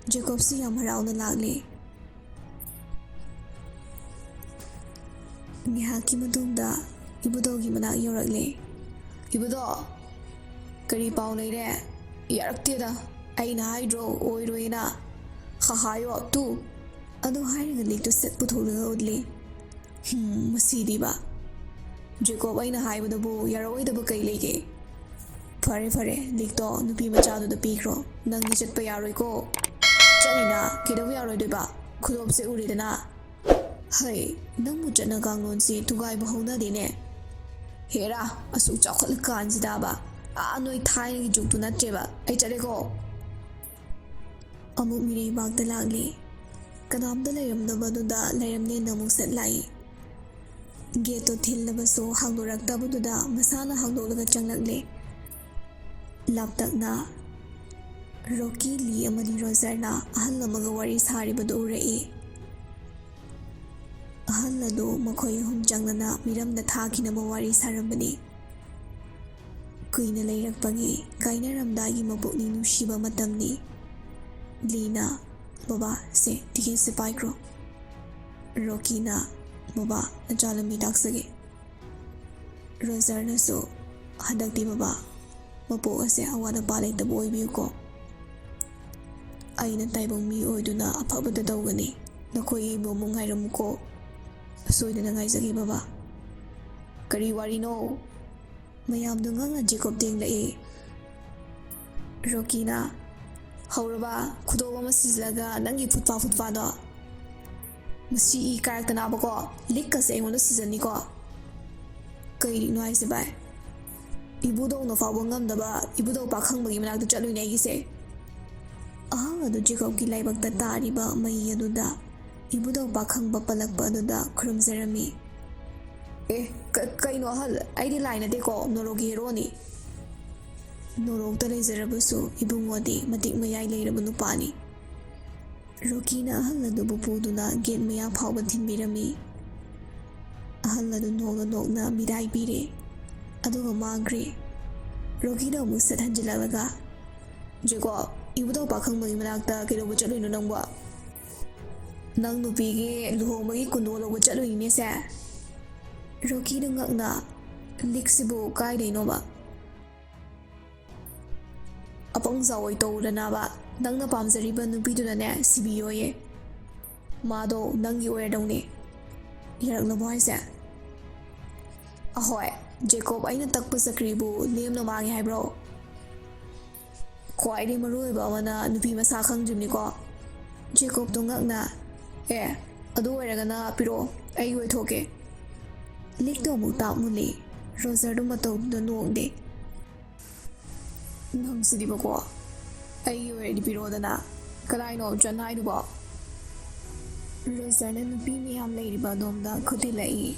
Speaker 1: ꯖꯦꯀꯣꯕꯁꯨ ꯌꯥꯝ ꯍꯔꯥꯎꯅ ꯂꯥꯛꯂꯦ꯫ ꯉꯥꯏꯍꯥꯛꯀꯤ ꯃꯇꯨꯡꯗ ꯏꯕꯨꯙꯧꯒꯤ ꯃꯅꯥꯛ ꯌꯧꯔꯛꯂꯦ꯫ ꯏꯕꯨꯙꯧ, ꯀꯔꯤ ꯄꯥꯎ ꯂꯩꯔꯦ? ꯌꯥꯔꯛꯇꯦꯗ, ꯑꯩꯅ ꯍꯥꯏꯗ꯭ꯔꯣ ꯑꯣꯏꯔꯣꯏꯅ, ꯍꯥꯏꯌꯣ ꯇꯨ꯫ ꯑꯗꯨ ꯍꯥꯏꯔꯒ ꯂꯤꯛꯇꯨ ꯁꯠ ꯄꯨꯊꯣꯛꯂꯒ ꯎꯠꯂꯤ꯫ ꯃꯁꯤꯗꯤꯕ, ꯖꯦꯀꯣꯕ ꯑꯩꯅ ꯍꯥꯏꯕꯗꯕꯨ ꯌꯥꯔꯛꯑꯣꯏꯗꯕ ꯀꯩ ꯂꯩꯒꯦ? ꯐꯔꯦ ꯐꯔꯦ, ꯂꯤꯛꯇꯣ ꯅꯨꯄꯤ ꯃꯆꯥꯗꯨꯗ ꯄꯤꯈ꯭ꯔꯣ, ꯅꯪꯗꯤ ꯆꯠꯄ ꯌꯥꯔꯣꯏꯀꯣ꯫ ꯆꯠꯅꯤꯅ, ꯀꯩꯗꯧꯕ ꯌꯥꯔꯣꯏꯗꯣꯏꯕ? ꯈꯨꯗꯣꯞꯁꯦ ꯎꯔꯦꯗꯅ꯫ ꯍꯩ, ꯅꯪꯕꯨ ꯆꯠꯅ ꯀꯥꯡꯂꯣꯟꯁꯤ ꯊꯨꯒꯥꯏꯕ ꯍꯧꯅꯗꯦꯅꯦ꯫ ꯍꯦꯔꯥ, ꯑꯁꯨꯛ ꯆꯥꯎꯈꯠꯂꯀꯥꯟꯁꯤꯗꯕ, ꯅꯣꯏ ꯊꯥꯏꯅꯒꯤ ꯖꯨꯛꯇꯨ ꯅꯠꯇ꯭ꯔꯦꯕ, ꯑꯩ ꯆꯠꯂꯦꯀꯣ꯫ ꯑꯃꯨꯛ ꯃꯤꯔꯩꯕꯥꯛꯇ ꯂꯥꯛꯂꯤ꯫ ꯀꯅꯥꯝꯇ ꯂꯩꯔꯝꯗꯕꯗꯨꯗ ꯂꯩꯔꯝꯂꯦꯅ ꯑꯃꯨꯛ ꯁꯠ ꯂꯥꯛꯏ꯫ ꯒꯦꯠꯇꯣ ꯊꯤꯜꯂꯕꯁꯨ ꯍꯥꯡꯗꯣꯔꯛꯇꯕꯗꯨꯗ ꯃꯁꯥꯅ ꯍꯥꯡꯗꯣꯛꯂꯒ ꯆꯪꯂꯛꯂꯦ꯫ ꯂꯥꯞꯇꯛꯅ ꯔꯣꯀꯤ, ꯂꯤ ꯑꯃꯗꯤ ꯔꯣꯖꯔꯅ ꯑꯍꯜ ꯑꯃꯒ ꯋꯥꯔꯤ ꯁꯥꯔꯤꯕꯗꯨ ꯎꯔꯛꯏ꯫ ꯑꯍꯜ ꯑꯗꯨ ꯃꯈꯣꯏ ꯑꯍꯨꯝ ꯆꯪꯂꯅ ꯃꯤꯔꯝꯗ ꯊꯥꯈꯤꯅꯕ ꯋꯥꯔꯤ ꯁꯥꯔꯝꯕꯅꯤ꯫ ꯀꯨꯏꯅ ꯂꯩꯔꯛꯄꯒꯤ ꯀꯥꯏꯅꯔꯝꯗꯥꯏꯒꯤ ꯃꯄꯨꯛꯅꯤꯡ ꯅꯨꯡꯁꯤꯕ ꯃꯇꯝꯅꯤ꯫ ꯂꯤꯅ, ꯕꯕꯥ, ꯁꯦ ꯇꯤꯀꯦꯠꯁꯦ ꯄꯥꯏꯈ꯭ꯔꯣ꯫ ꯔꯣꯀꯤꯅ, ꯕꯕꯥ, ꯅꯆꯥ ꯂꯝꯕꯤ ꯇꯥꯛꯆꯒꯦ꯫ ꯔꯣꯖꯔꯅꯁꯨ, ꯍꯟꯗꯛꯇꯤ ꯕꯕꯥ, ꯃꯄꯣꯛ ꯑꯁꯦ ꯑꯋꯥꯠ ꯑꯄꯥ ꯂꯩꯇꯕ ꯑꯣꯏꯕꯤꯌꯨꯀꯣ꯫ ꯑꯩꯅ ꯇꯥꯏꯕꯪ ꯃꯤ ꯑꯣꯏꯗꯨꯅ ꯑꯐꯕꯇ ꯇꯧꯒꯅꯤ, ꯅꯈꯣꯏ ꯑꯩꯕꯨ ꯑꯃꯨꯛ ꯉꯥꯏꯔꯝꯃꯨꯀꯣ꯫ ꯁꯣꯏꯗꯅ ꯉꯥꯏꯖꯒꯦ ꯕꯕꯥ꯫ ꯀꯔꯤ ꯋꯥꯔꯤꯅꯣ? ꯃꯌꯥꯝꯗꯨ ꯉꯛꯅ ꯖꯦꯀꯣꯕꯇ ꯌꯦꯡꯂꯛꯏ꯫ ꯔꯣꯀꯤꯅ, ꯍꯧꯔꯕ, ꯈꯨꯗꯣꯞ ꯑꯃ ꯁꯤꯖꯤꯜꯂꯒ ꯅꯪꯒꯤ ꯐꯨꯠꯐꯥꯗꯣ, ꯃꯁꯤ ꯏ ꯀꯥꯔꯛꯇꯅꯕꯀꯣ, ꯂꯤꯛꯀꯁꯦ ꯑꯩꯉꯣꯟꯗ ꯁꯤꯖꯟꯅꯤꯀꯣ꯫ ꯀꯩ ꯂꯤꯛꯅꯣ ꯍꯥꯏꯁꯦ ꯚꯥꯏ? ꯏꯕꯨꯙꯧꯅ ꯐꯥꯎꯕ ꯉꯝꯗꯕ ꯏꯕꯨꯙꯧ ꯄꯥꯈꯪꯕꯒꯤ ꯃꯅꯥꯛꯇ ꯆꯠꯂꯨꯏꯅꯦ ꯑꯩꯒꯤꯁꯦ꯫ ꯑꯍꯜ ꯑꯗꯨ ꯖꯦꯀꯣꯕꯀꯤ ꯂꯥꯏꯕꯛꯇ ꯇꯥꯔꯤꯕ ꯃꯩ ꯑꯗꯨꯗ ꯏꯕꯨꯙꯧ ꯄꯥꯈꯪꯕ ꯄꯜꯂꯛꯄ ꯑꯗꯨꯗ ꯈꯨꯔꯨꯝꯖꯔꯝꯃꯤ꯫ ꯀꯩꯅꯣ ꯑꯍꯜ, ꯑꯩꯗꯤ ꯂꯥꯏ ꯅꯠꯇꯦꯀꯣ, ꯅꯣꯔꯣꯛꯀꯤ ꯍꯦꯔꯣꯅꯤ꯫ ꯅꯣꯔꯣꯛꯇ ꯂꯩꯖꯔꯕꯁꯨ ꯏꯕꯨꯡꯉꯣꯗꯤ ꯃꯇꯤꯛ ꯃꯌꯥꯏ ꯂꯩꯔꯕ ꯅꯨꯄꯥꯅꯤ꯫ ꯔꯣꯀꯤꯅ ꯑꯍꯜ ꯑꯗꯨꯕꯨ ꯄꯨꯗꯨꯅ ꯒꯦꯠ ꯃꯌꯥ ꯐꯥꯎꯕ ꯊꯤꯟꯕꯤꯔꯝꯃꯤ꯫ ꯑꯍꯜ ꯑꯗꯨ ꯅꯣꯛꯅ ꯅꯣꯛꯅ ꯕꯤꯗꯥꯏ ꯄꯤꯔꯦ, ꯑꯗꯨꯒ ꯃꯥꯡꯈ꯭ꯔꯦ꯫ ꯔꯣꯀꯤꯅ ꯑꯃꯨꯛ ꯁꯠ ꯍꯟꯖꯤꯜꯂꯛꯂꯒ, ꯖꯦꯀꯣꯕ, ꯏꯕꯨꯙꯧ ꯄꯥꯈꯪꯕꯒꯤ ꯃꯅꯥꯛꯇ ꯀꯩꯗꯧꯕ ꯆꯠꯂꯨꯏꯅꯣ ꯅꯪꯕꯨ? ꯅꯪ ꯅꯨꯄꯤꯒꯤ ꯂꯨꯍꯣꯡꯕꯒꯤ ꯀꯨꯟꯗꯣ ꯂꯧꯕ ꯆꯠꯂꯨꯏꯅꯦꯁꯦ꯫ ꯔꯣꯀꯤꯅ ꯉꯛꯅ, ꯂꯤꯛꯁꯤꯕꯨ ꯀꯥꯏꯗꯩꯅꯣꯕ? ꯑꯄꯪꯖꯥꯎꯑꯣꯏ ꯇꯧꯗꯅꯕ, ꯅꯪꯅ ꯄꯥꯝꯖꯔꯤꯕ ꯅꯨꯄꯤꯗꯨꯅꯅꯦ ꯁꯤꯕꯤꯌꯣꯌꯦ꯫ ꯃꯥꯗꯣ ꯅꯪꯒꯤ ꯑꯣꯏꯔꯗꯧꯅꯦ꯫ ꯌꯥꯔꯛꯂꯕꯣ ꯍꯥꯏꯁꯦ? ꯑꯍꯣꯏ, ꯖꯦꯀꯣꯕ ꯑꯩꯅ ꯇꯛꯄ ꯆꯀ꯭ꯔꯤꯕꯨ ꯂꯦꯝꯅ ꯃꯥꯡꯉꯦ ꯍꯥꯏꯕ꯭ꯔꯣ? ꯈ꯭ꯋꯥꯏꯗꯒꯤ ꯃꯔꯨꯑꯣꯏꯕ ꯑꯃꯅ ꯅꯨꯄꯤ ꯃꯁꯥ ꯈꯪꯗ꯭ꯔꯤꯕꯅꯤꯀꯣ꯫ ꯖꯦꯀꯣꯕꯇꯣ ꯉꯛꯅ, ꯑꯗꯨ ꯑꯣꯏꯔꯒꯅ ꯄꯤꯔꯛꯑꯣ, ꯑꯩꯒꯤ ꯑꯣꯏꯊꯣꯛꯀꯦ꯫ ꯂꯤꯛꯇꯣ ꯑꯃꯨꯛ ꯇꯥꯞ-ꯃꯨꯜꯂꯤ꯫ ꯔꯣꯖꯔꯗꯨ ꯃꯇꯧꯗꯨꯗ ꯅꯣꯛꯂꯦ꯫ ꯅꯪꯁꯤꯗꯤꯕꯀꯣ, ꯑꯩꯒꯤ ꯑꯣꯏꯔꯗꯤ ꯄꯤꯔꯛꯑꯣꯗꯅ, ꯀꯗꯥꯏꯅꯣ ꯆꯟ ꯍꯥꯏꯗꯨꯕꯣ? ꯔꯣꯖꯔꯅ ꯅꯨꯄꯤ ꯃꯌꯥꯝ ꯂꯩꯔꯤꯕ ꯑꯗꯣꯝꯗ ꯈꯨꯠ ꯊꯤꯜꯂꯛꯏ꯫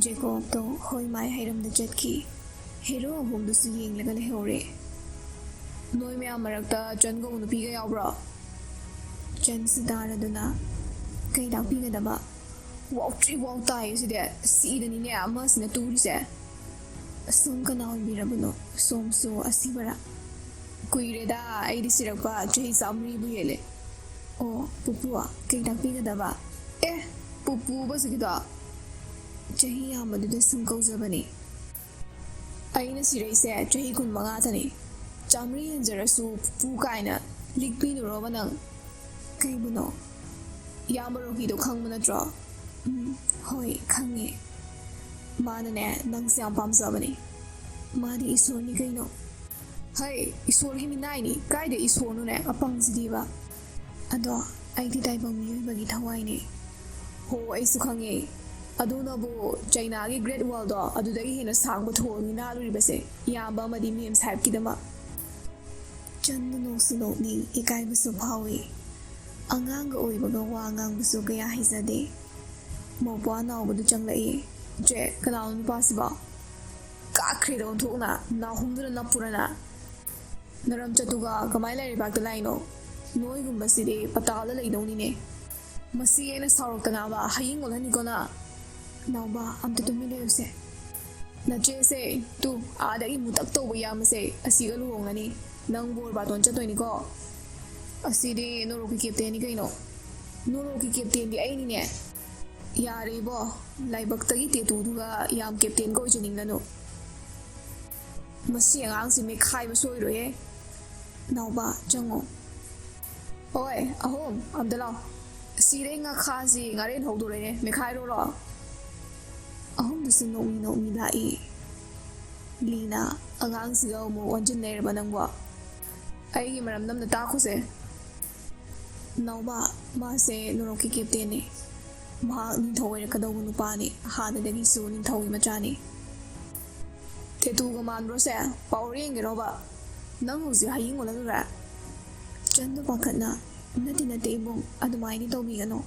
Speaker 1: ꯖꯦꯀꯣꯕꯇꯣ ꯍꯣꯏ ꯃꯥꯏ ꯍꯩꯔꯝꯗ ꯆꯠꯈꯤ꯫ ꯍꯦꯔꯣ ꯑꯍꯨꯝꯗꯨꯁꯨ ꯌꯦꯡꯂꯒ ꯂꯩꯍꯧꯔꯦ꯫ ꯅꯣꯏ ꯃꯌꯥꯝ ꯃꯔꯛꯇ ꯆꯟ ꯀꯧꯕ ꯅꯨꯄꯤꯒ ꯌꯥꯎꯕ꯭ꯔꯣ? ꯆꯟꯁꯨ ꯇꯥꯔꯗꯨꯅ, ꯀꯩ ꯇꯥꯛꯄꯤꯒꯗꯕ? ꯋꯥꯎꯇ꯭ꯔꯤ ꯋꯥꯎ ꯇꯥꯏꯌꯦ ꯁꯤꯗꯤ, ꯁꯤꯗꯅꯤꯅꯦ ꯑꯃꯁꯤꯅ ꯇꯨꯔꯤꯁꯦ꯫ ꯁꯣꯝ ꯀꯅꯥ ꯑꯣꯏꯕꯤꯔꯕꯅꯣ? ꯁꯣꯝꯁꯨ ꯑꯁꯤꯕꯔꯥ? ꯀꯨꯏꯔꯦꯗ ꯑꯩꯗꯤ ꯁꯤꯔꯛꯄ, ꯆꯍꯤ 100ꯕꯨ ꯍꯦꯜꯂꯦ꯫ ꯑꯣ, ꯄꯨꯄꯨ, ꯀꯩ ꯇꯥꯛꯄꯤꯒꯗꯕ? ꯄꯨꯄꯨꯕ ꯁꯤꯒꯤꯗꯣ? ꯆꯍꯤ ꯌꯥꯝꯕꯗꯨꯗ ꯁꯨꯝ ꯀꯧꯖꯕꯅꯤ꯫ ꯑꯩꯅ ꯁꯤꯔꯛꯏꯁꯦ ꯆꯍꯤ 15ꯇꯅꯤ꯫ 100 ꯍꯦꯟꯖꯔꯁꯨ ꯄꯨꯄꯨ ꯀꯥꯏꯅ ꯂꯤꯛꯄꯤꯅꯨꯔꯣꯕ ꯅꯪ? ꯀꯩꯕꯨꯅꯣ? ꯏꯌꯥꯝꯕ ꯔꯣꯀꯤꯗꯣ ꯈꯪꯕ ꯅꯠꯇ꯭ꯔꯣ? ꯍꯣꯏ ꯈꯪꯉꯦ꯫ ꯃꯥꯅꯅꯦ ꯅꯪꯁꯦ ꯌꯥꯝ ꯄꯥꯝꯖꯕꯅꯤ꯫ ꯃꯥꯗꯤ ꯏꯁꯣꯔꯅꯤ ꯀꯩꯅꯣ꯫ ꯍꯩ, ꯏꯁꯣꯔꯒꯤ ꯃꯤꯅꯥꯏꯅꯤ, ꯀꯥꯏꯗ ꯏꯁꯣꯔꯅꯣꯅꯦ, ꯑꯄꯪꯁꯤꯗꯤꯕ꯫ ꯑꯗꯣ ꯑꯩꯗꯤ ꯇꯥꯏꯕꯪ ꯃꯤꯑꯣꯏꯕꯒꯤ ꯊꯋꯥꯏꯅꯤ꯫ ꯍꯣ, ꯑꯩꯁꯨ ꯈꯪꯉꯦ꯫ ꯑꯗꯨꯅꯕꯨ ꯆꯩꯅꯥꯒꯤ ꯒ꯭ꯔꯦꯠ ꯋꯥꯜꯗꯣ ꯑꯗꯨꯗꯒꯤ ꯍꯦꯟꯅ ꯁꯥꯡꯕ ꯊꯣꯡꯅꯤ ꯅꯥꯜꯂꯨꯔꯤꯕꯁꯦ, ꯏꯌꯥꯝꯕ ꯑꯃꯗꯤ ꯃꯦꯝ ꯁꯥꯍꯦꯕꯀꯤꯗꯃꯛ꯫ ꯆꯟꯗꯨ ꯅꯣꯛꯁꯨ ꯅꯣꯛꯅꯤꯡ, ꯏꯀꯥꯏꯕꯁꯨ ꯐꯥꯎꯏ꯫ ꯑꯉꯥꯡꯒ ꯑꯣꯏꯕꯒ ꯋꯥ ꯉꯥꯡꯕꯁꯨ ꯀꯌꯥ ꯍꯩꯖꯗꯦ꯫ ꯃꯧꯄ꯭ꯋꯥ ꯅꯥꯎꯕꯗꯨ ꯆꯪꯂꯛꯏ꯫ ꯆꯦ ꯀꯅꯥꯅꯣ ꯅꯨꯄꯥꯁꯤꯕꯣ? ꯀꯥꯈ꯭ꯔꯦꯗ ꯑꯣꯟꯊꯣꯛꯅ ꯅꯥꯍꯨꯝꯗꯨꯅ ꯅꯞꯄꯨꯔꯅ꯫ ꯅꯔꯝꯆꯠꯇꯨꯒ ꯀꯃꯥꯏꯅ ꯂꯩꯔꯩꯕꯥꯛꯇ ꯂꯥꯛꯏꯅꯣ? ꯅꯣꯏꯒꯨꯝꯕꯁꯤꯗꯤ ꯄꯇꯥꯜꯗ ꯂꯩꯗꯧꯅꯤꯅꯦ꯫ ꯃꯁꯤ ꯑꯩꯅ ꯁꯥꯎꯔꯛꯇꯅꯕ ꯍꯌꯤꯡ ꯑꯣꯜꯍꯟꯅꯤꯀꯣ ꯅ꯫ ꯅꯥꯎꯕ ꯑꯝꯇ ꯇꯨꯃꯤꯟ ꯂꯩꯌꯨꯁꯦ꯫ ꯅꯆꯦꯁꯦ ꯇꯨ ꯑꯥꯗꯒꯤ ꯃꯨꯇꯛ ꯇꯧꯕ ꯌꯥꯝꯕꯁꯦ ꯑꯁꯤꯒ ꯂꯨꯍꯣꯡꯉꯅꯤ꯫ ꯅꯪ ꯕꯣꯔ ꯕꯥꯇꯣꯟ ꯆꯠꯇꯣꯏꯅꯤꯀꯣ꯫ ꯑꯁꯤꯗꯤ ꯅꯣꯔꯣꯛꯀꯤ ꯀꯦꯞꯇꯦꯟꯅꯤ ꯀꯩꯅꯣ꯫ ꯅꯣꯔꯣꯛꯀꯤ ꯀꯦꯞꯇꯦꯟꯗꯤ ꯑꯩꯅꯤꯅꯦ꯫ ꯌꯥꯔꯦ ꯏꯕꯣ, ꯂꯥꯏꯕꯛꯇꯒꯤ ꯇꯦꯇꯨꯗꯨꯒ ꯌꯥꯝ ꯀꯦꯞꯇꯦꯟꯒ ꯑꯣꯏꯖꯅꯤꯡꯂꯅꯨ꯫ ꯃꯁꯤ ꯑꯉꯥꯡꯁꯤ ꯃꯦꯈꯥꯏꯕ ꯁꯣꯏꯔꯣꯏꯍꯦ꯫ ꯅꯥꯎꯕ ꯆꯪꯉꯣ꯫ ꯍꯣꯏ ꯑꯍꯨꯝ ꯑꯝꯇ ꯂꯥꯎ꯫ ꯁꯤꯗꯩ ꯉꯥꯈꯥꯁꯤ ꯉꯥꯔꯦꯟ ꯍꯧꯗꯣꯔꯦꯅꯦ, ꯃꯦꯈꯥꯏꯔꯣꯔꯣ? ꯑꯍꯨꯝꯗꯨꯁꯨ ꯅꯣꯛꯃꯤ ꯅꯣꯛꯃꯤ ꯂꯥꯛꯏ꯫ ꯂꯤꯅꯥ ꯑꯉꯥꯡꯁꯤꯒ ꯑꯃꯨꯛ ꯑꯣꯟꯁꯤꯟ ꯂꯩꯔꯕ ꯅꯪꯕꯣ? ꯑꯩꯒꯤ ꯃꯔꯝ ꯅꯝꯅ ꯇꯥꯛꯈꯨꯁꯦ꯫ ꯅꯥꯎꯕ ꯃꯥꯁꯦ ꯅꯣꯔꯣꯛꯀꯤ ꯀꯦꯞꯇꯦꯟꯅꯤ꯫ ꯃꯍꯥꯛ ꯅꯤꯡꯊꯧ ꯑꯣꯏꯔꯛꯀꯗꯧꯕ ꯅꯨꯄꯥꯅꯤ, ꯍꯥꯟꯅꯗꯒꯤꯁꯨ ꯅꯤꯡꯊꯧꯒꯤ ꯃꯆꯥꯅꯤ꯫ ꯇꯦꯇꯨꯒ ꯃꯥꯟꯕ꯭ꯔꯣꯁꯦ? ꯄꯥꯎꯔ ꯌꯦꯡꯒꯦꯔꯣꯕ? ꯅꯪ ꯍꯧꯖꯤꯛ ꯍꯌꯤꯡ ꯑꯣꯜꯍꯜꯂꯨꯔꯦ? ꯆꯟꯗꯨ ꯄꯥꯈꯠꯅ ꯅꯠꯇꯦ ꯏꯕꯨꯡ, ꯑꯗꯨꯃꯥꯏꯅ ꯇꯧꯕꯤꯒꯅꯣ꯫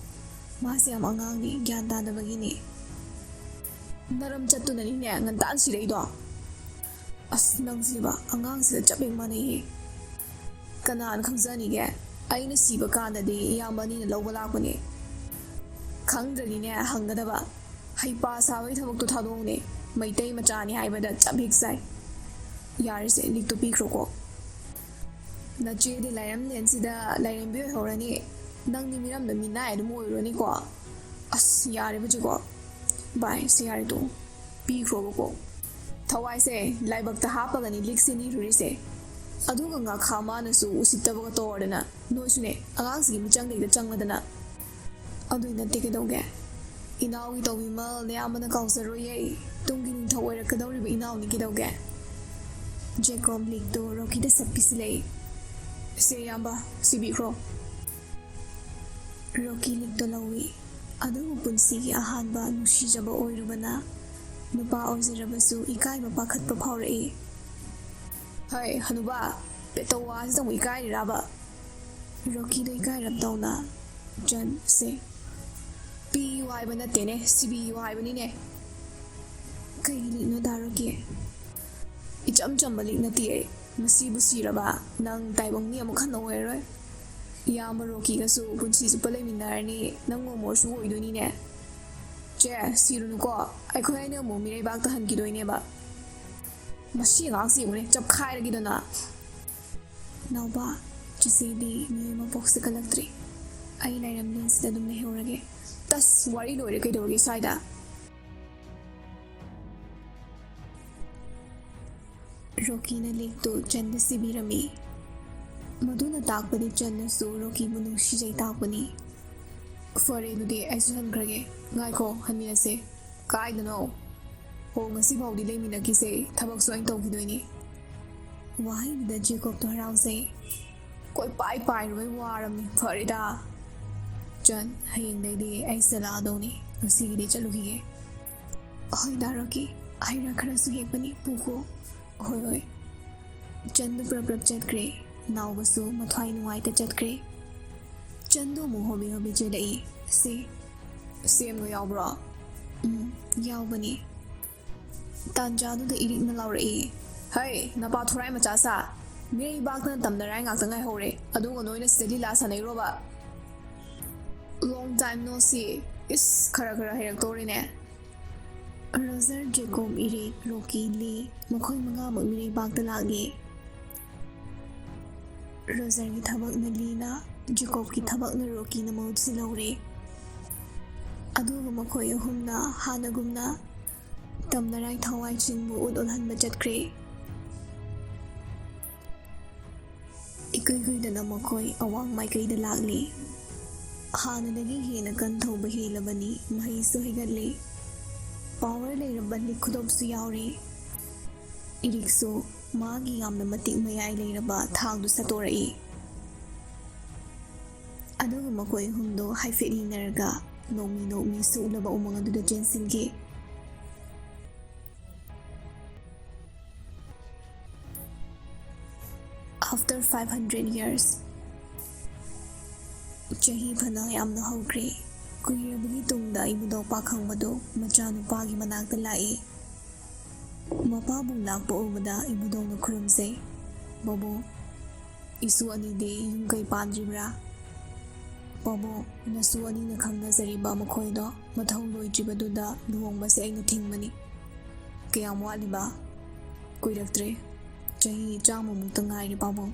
Speaker 1: ꯃꯥꯁꯦ ꯌꯥꯝ ꯑꯉꯥꯡꯅꯤ, ꯒ꯭ꯌꯥꯟ ꯇꯥꯗꯕꯒꯤꯅꯤ꯫ ꯅꯔꯝꯆꯠꯇꯨꯅꯅꯤꯅꯦ ꯉꯟꯇꯥꯟ ꯁꯤꯔꯩꯗꯣ꯫ ꯑꯁ ꯅꯪꯁꯤꯕ ꯑꯉꯥꯡꯁꯤꯗ ꯆꯞ ꯍꯦꯛ ꯃꯥꯟꯅꯩꯌꯦ꯫ ꯀꯅꯥꯅ ꯈꯪꯖꯅꯤꯒꯦ? ꯑꯩꯅ ꯁꯤꯕ ꯀꯥꯟꯗꯗꯤ ꯏꯌꯥꯝꯕ ꯑꯅꯤꯅ ꯂꯧꯕ ꯂꯥꯛꯄꯅꯦ꯫ ꯈꯪꯗ꯭ꯔꯗꯤꯅꯦ ꯍꯪꯒꯗꯕ꯫ ꯍꯩꯄꯥ ꯁꯥꯕꯒꯤ ꯊꯕꯛꯇꯣ ꯊꯥꯗꯣꯛꯎꯅꯦ, ꯃꯩꯇꯩ ꯃꯆꯥꯅꯤ ꯍꯥꯏꯕꯗ ꯆꯞ ꯍꯦꯛ ꯆꯥꯏ꯫ ꯌꯥꯔꯤꯁꯦ ꯂꯤꯛꯇꯣ ꯄꯤꯈ꯭ꯔꯣꯀꯣ꯫ ꯅꯆꯦꯗꯤ ꯂꯥꯏꯔꯦꯝꯂꯦꯟꯁꯤꯗ ꯂꯥꯏꯔꯦꯝꯕꯤ ꯑꯣꯏꯍꯧꯔꯅꯤ꯫ ꯅꯪꯗꯤ ꯃꯤꯔꯝꯗ ꯃꯤꯅꯥꯏ ꯑꯗꯨꯝ ꯑꯣꯏꯔꯨꯔꯅꯤꯀꯣ꯫ ꯑꯁ ꯌꯥꯔꯦꯕꯖꯤꯀꯣ꯫ ꯚꯥꯏ ꯁꯤ ꯌꯥꯔꯦꯗꯣ, ꯄꯤꯈ꯭ꯔꯣꯕꯀꯣ꯫ ꯊꯋꯥꯏꯁꯦ ꯂꯥꯏꯕꯛꯇ ꯍꯥꯞꯄꯒꯅꯤ ꯂꯤꯛꯁꯦ ꯅꯤꯔꯨꯔꯤꯁꯦ꯫ ꯑꯗꯨꯒ ꯉꯥꯈꯥ ꯃꯥꯅꯁꯨ ꯎꯁꯤꯠꯇꯕꯒ ꯇꯧꯔꯗꯅ ꯅꯣꯏꯁꯨꯅꯦ ꯑꯉꯥꯡꯁꯤꯒꯤ ꯃꯤꯆꯪꯗꯩꯗ ꯆꯪꯂꯗꯅ꯫ ꯑꯗꯨꯏ ꯅꯠꯇꯦ ꯀꯩꯗꯧꯒꯦ? ꯏꯅꯥꯎꯒꯤ ꯇꯧꯕꯤꯃꯜ ꯅꯌꯥꯝꯕꯅ ꯀꯥꯎꯖꯔꯣꯏꯌꯦ꯫ ꯇꯨꯡꯒꯤ ꯅꯤꯡꯊꯧ ꯑꯣꯏꯔꯛꯀꯗꯧꯔꯤꯕ ꯏꯅꯥꯎꯅꯤ ꯀꯩꯗꯧꯒꯦ? ꯖꯦꯀꯣꯕ ꯂꯤꯛꯇꯣ ꯔꯣꯀꯤꯗ ꯁꯠ ꯄꯤꯁꯤꯜꯂꯛꯏ꯫ ꯁꯦ ꯏꯌꯥꯝꯕ ꯁꯤꯕꯤꯈ꯭ꯔꯣ꯫ ꯔꯣꯀꯤ ꯂꯤꯛꯇꯣ ꯂꯧꯏ꯫ ꯑꯗꯨꯕꯨ ꯄꯨꯟꯁꯤꯒꯤ ꯑꯍꯥꯟꯕ ꯅꯨꯡꯁꯤꯖꯕ ꯑꯣꯏꯔꯨꯕꯅ ꯅꯨꯄꯥ ꯑꯣꯏꯖꯔꯕꯁꯨ ꯏꯀꯥꯏꯕ ꯄꯥꯈꯠꯄ ꯐꯥꯎꯔꯛꯏ꯫ ꯍꯩ ꯍꯅꯨꯕꯥ, ꯄꯦꯇꯧ ꯋꯥꯁꯤꯗ ꯏꯀꯥꯏꯔꯤꯔꯥꯕ? ꯔꯣꯀꯤꯗꯣ ꯏꯀꯥꯏꯔꯞꯇꯧꯅ ꯆꯟ ꯁꯦ ꯄꯤꯌꯨ ꯍꯥꯏꯕ ꯅꯠꯇꯦꯅꯦ, ꯁꯤꯕꯤꯌꯨ ꯍꯥꯏꯕꯅꯤꯅꯦ꯫ ꯀꯩꯒꯤ ꯂꯤꯛꯅꯣ ꯗꯥ ꯔꯣꯀꯤ? ꯏꯆꯝ ꯆꯝꯕ ꯂꯤꯛ ꯅꯠꯇꯦ꯫ ꯃꯁꯤꯕꯨ ꯁꯤꯔꯕ ꯅꯪ ꯇꯥꯏꯕꯪꯒꯤ ꯑꯃꯨꯛ ꯍꯟꯅ ꯑꯣꯏꯔꯔꯣꯏ꯫ ꯏꯌꯥꯝꯕ ꯔꯣꯀꯤꯒꯁꯨ ꯄꯨꯟꯁꯤ ꯆꯨꯞꯄ ꯂꯩꯃꯤꯟꯅꯔꯅꯤ, ꯅꯪ ꯃꯣꯃꯣꯔꯁꯨ ꯑꯣꯏꯗꯣꯏꯅꯤꯅꯦ꯫ ꯆꯦ ꯁꯤꯔꯨꯅꯨꯀꯣ, ꯑꯩꯈꯣꯏ ꯑꯅꯤ ꯑꯃꯨꯛ ꯃꯤꯔꯩꯕꯥꯛꯇ ꯍꯟꯈꯤꯗꯣꯏꯅꯦꯕ꯫ ꯃꯁꯤ ꯑꯉꯥꯡꯁꯤ ꯌꯦꯡꯉꯨꯅꯦ ꯆꯞꯈꯥꯏꯔꯒꯦꯗꯅ꯫ ꯅꯥꯎꯕ, ꯆꯤꯆꯦꯗꯤ ꯃꯤꯑꯣꯏ ꯃꯄꯣꯛꯁꯦ ꯀꯜꯂꯛꯇ꯭ꯔꯤ꯫ ꯑꯩ ꯂꯥꯏꯔꯦꯝꯂꯦꯟꯁꯤꯗ ꯑꯗꯨꯝ ꯂꯩꯍꯧꯔꯒꯦ꯫ ꯇꯁ ꯋꯥꯔꯤ ꯂꯣꯏꯔꯦ ꯀꯩꯗꯧꯔꯒꯦ ꯁ꯭ꯋꯥꯏꯗ? ꯔꯣꯀꯤꯅ ꯂꯤꯛꯇꯨ ꯆꯟꯗ ꯁꯤꯕꯤꯔꯝꯃꯤ꯫ ꯃꯗꯨꯅ ꯇꯥꯛꯄꯗꯤ ꯆꯟꯅꯁꯨ ꯔꯣꯀꯤꯕꯨ ꯅꯨꯡꯁꯤꯖꯩ ꯇꯥꯛꯄꯅꯤ꯫ ꯐꯔꯦ ꯑꯗꯨꯗꯤ ꯑꯩꯁꯨ ꯍꯟꯈ꯭ꯔꯒꯦ꯫ ꯉꯥꯏꯈꯣ ꯍꯟꯃꯤꯟꯅꯁꯦ꯫ ꯀꯥꯏꯗꯅꯣ? ꯍꯣ ꯉꯁꯤ ꯐꯥꯎꯗꯤ ꯂꯩꯃꯤꯟꯅꯈꯤꯁꯦ, ꯊꯕꯛꯁꯨ ꯑꯩꯅ ꯇꯧꯈꯤꯗꯣꯏꯅꯤ꯫ ꯋꯥꯍꯩꯗꯨꯗ ꯖꯦꯀꯣꯕꯇꯣ ꯍꯔꯥꯎꯖꯩ꯫ ꯀꯣꯏꯄꯥꯏ ꯄꯥꯏꯔꯨꯕꯩ ꯋꯥꯔꯕꯅꯤ, ꯐꯔꯦꯗ꯫ ꯆꯟ ꯍꯌꯦꯡꯗꯩꯗꯤ ꯑꯩ ꯆꯠꯂꯛꯑꯗꯧꯅꯤ, ꯉꯁꯤꯒꯤꯗꯤ ꯆꯠꯂꯨꯈꯤꯒꯦ꯫ ꯍꯣꯏ ꯗꯥ ꯔꯣꯀꯤ, ꯍꯩꯔꯥ ꯈꯔꯁꯨ ꯍꯦꯛꯄꯅꯤ, ꯄꯨꯈꯣ꯫ ꯍꯣꯏ꯫ ꯆꯟꯗꯨ ꯄ꯭ꯔꯞ ꯆꯠꯈ꯭ꯔꯦ꯫ ꯅꯥꯎꯕꯁꯨ ꯃꯊ꯭ꯋꯥꯏ ꯅꯨꯡꯉꯥꯏꯇ ꯆꯠꯈ꯭ꯔꯦ꯫ ꯆꯟꯗꯨ ꯑꯃꯨꯛ ꯍꯣꯕꯤ ꯆꯦꯜꯂꯛꯏ꯫ ꯁꯦꯝꯒ ꯌꯥꯎꯕ꯭ꯔꯣ? ꯌꯥꯎꯕꯅꯤ꯫ ꯇꯥꯟꯖꯥꯗꯨꯗ ꯏꯔꯤꯛꯅ ꯂꯥꯎꯔꯛꯏ꯫ ꯍꯩ ꯅꯄꯥ ꯊꯣꯔꯥꯏ ꯃꯆꯥ ꯁꯥ, ꯃꯤꯔꯩꯕꯥꯛꯇꯅ ꯇꯝꯅꯔꯥꯏ ꯉꯥꯛꯇ ꯉꯥꯏꯍꯧꯔꯦ, ꯑꯗꯨꯒ ꯅꯣꯏꯅ ꯁꯤꯗ ꯂꯤꯂꯥ ꯁꯥꯟꯅꯩꯔꯣꯕ? ꯂꯣꯡ ꯇꯥꯏꯝ ꯅꯣ ꯁꯤ, ꯏꯁ ꯈꯔ ꯍꯩꯔꯛꯇꯧꯔꯦꯅꯦ꯫ ꯔꯣꯖꯔ, ꯖꯦꯀꯣꯕ, ꯏꯔꯤꯛ, ꯔꯣꯀꯤ, ꯂꯤ ꯃꯈꯣꯏ ꯃꯉꯥꯃꯛ ꯃꯤꯔꯩꯕꯥꯛꯇ ꯂꯥꯛꯂꯤ꯫ ꯔꯣꯖꯔꯒꯤ ꯊꯕꯛꯅ ꯂꯤꯅ, ꯖꯦꯀꯣꯕꯀꯤ ꯊꯕꯛꯅ ꯔꯣꯀꯤꯅ ꯃꯍꯨꯠ ꯁꯤꯜꯍꯧꯔꯦ꯫ ꯑꯗꯨꯒ ꯃꯈꯣꯏ ꯑꯍꯨꯝꯅ ꯍꯥꯟꯅꯒꯨꯝꯅ ꯇꯝꯅꯔꯥꯏ ꯊꯋꯥꯏꯁꯤꯡꯕꯨ ꯎꯠꯍꯟꯕ ꯆꯠꯈ꯭ꯔꯦ꯫ ꯏꯀꯨꯏ ꯀꯨꯏꯗꯅ ꯃꯈꯣꯏ ꯑꯋꯥꯡ ꯃꯥꯏꯀꯩꯗ ꯂꯥꯛꯂꯤ꯫ ꯍꯥꯟꯅꯗꯒꯤ ꯍꯦꯟꯅ ꯀꯟ ꯊꯧꯕ ꯍꯦꯜꯂꯕꯅꯤ, ꯃꯍꯩꯁꯨ ꯍꯩꯒꯠꯂꯤ꯫ ꯄꯥꯋꯔ ꯂꯩꯔꯕ ꯂꯤꯛ ꯈꯨꯗꯣꯞꯁꯨ ꯌꯥꯎꯔꯤ꯫ ꯏꯔꯤꯛꯁꯨ ꯃꯥꯒꯤ ꯌꯥꯝꯅ ꯃꯇꯤꯛ ꯃꯌꯥꯏ ꯂꯩꯔꯕ ꯊꯥꯡꯗꯨ ꯁꯠꯇꯣꯔꯛꯏ꯫ ꯑꯗꯨꯒ ꯃꯈꯣꯏ ꯑꯍꯨꯝꯗꯣ ꯍꯥꯏꯐꯦꯠ ꯌꯦꯡꯅꯔꯒ ꯅꯣꯛꯃꯤ ꯁꯨꯛꯂꯕ ꯎꯃꯪ ꯑꯗꯨꯗ ꯆꯦꯟꯁꯤꯟꯈꯤ꯫ After 500 years, ꯆꯍꯤ ꯐꯅ ꯌꯥꯝꯅ ꯍꯧꯈ꯭ꯔꯦ ꯀꯨꯏꯔꯕꯒꯤ ꯇꯨꯡꯗ ꯏꯕꯨꯙꯧ ꯄꯥꯈꯪꯕꯗꯣ ꯃꯆꯥꯅꯨꯄꯥꯒꯤ ꯃꯅꯥꯛꯇ ꯂꯥꯛꯏ ꯃꯄꯥꯕꯨꯡ ꯂꯥꯛꯄ ꯎꯕꯗ ꯏꯕꯨꯙꯧꯅ ꯈꯨꯔꯨꯝꯖꯩ ꯕꯣꯕꯣꯛ ꯏꯁꯨ ꯑꯅꯤꯗꯤ ꯌꯨꯝ ꯀꯩ ꯄꯥꯟꯗ꯭ꯔꯤꯕ꯭ꯔꯥ ꯕꯣꯕꯣꯛ ꯅꯁꯨ ꯑꯅꯤꯅ ꯈꯪꯅꯖꯔꯤꯕ ꯃꯈꯣꯏꯗꯣ ꯃꯊꯧ ꯂꯣꯏꯗ꯭ꯔꯤꯕꯗꯨꯗ ꯂꯨꯍꯣꯡꯕꯁꯦ ꯑꯩꯅ ꯊꯤꯡꯕꯅꯤ ꯀꯌꯥꯝ ꯋꯥꯠꯂꯤꯕ ꯀꯨꯏꯔꯛꯇ꯭ꯔꯦ ꯆꯍꯤ 100ꯃꯨꯛꯇ ꯉꯥꯏꯔꯦ ꯄꯥꯕꯨꯡ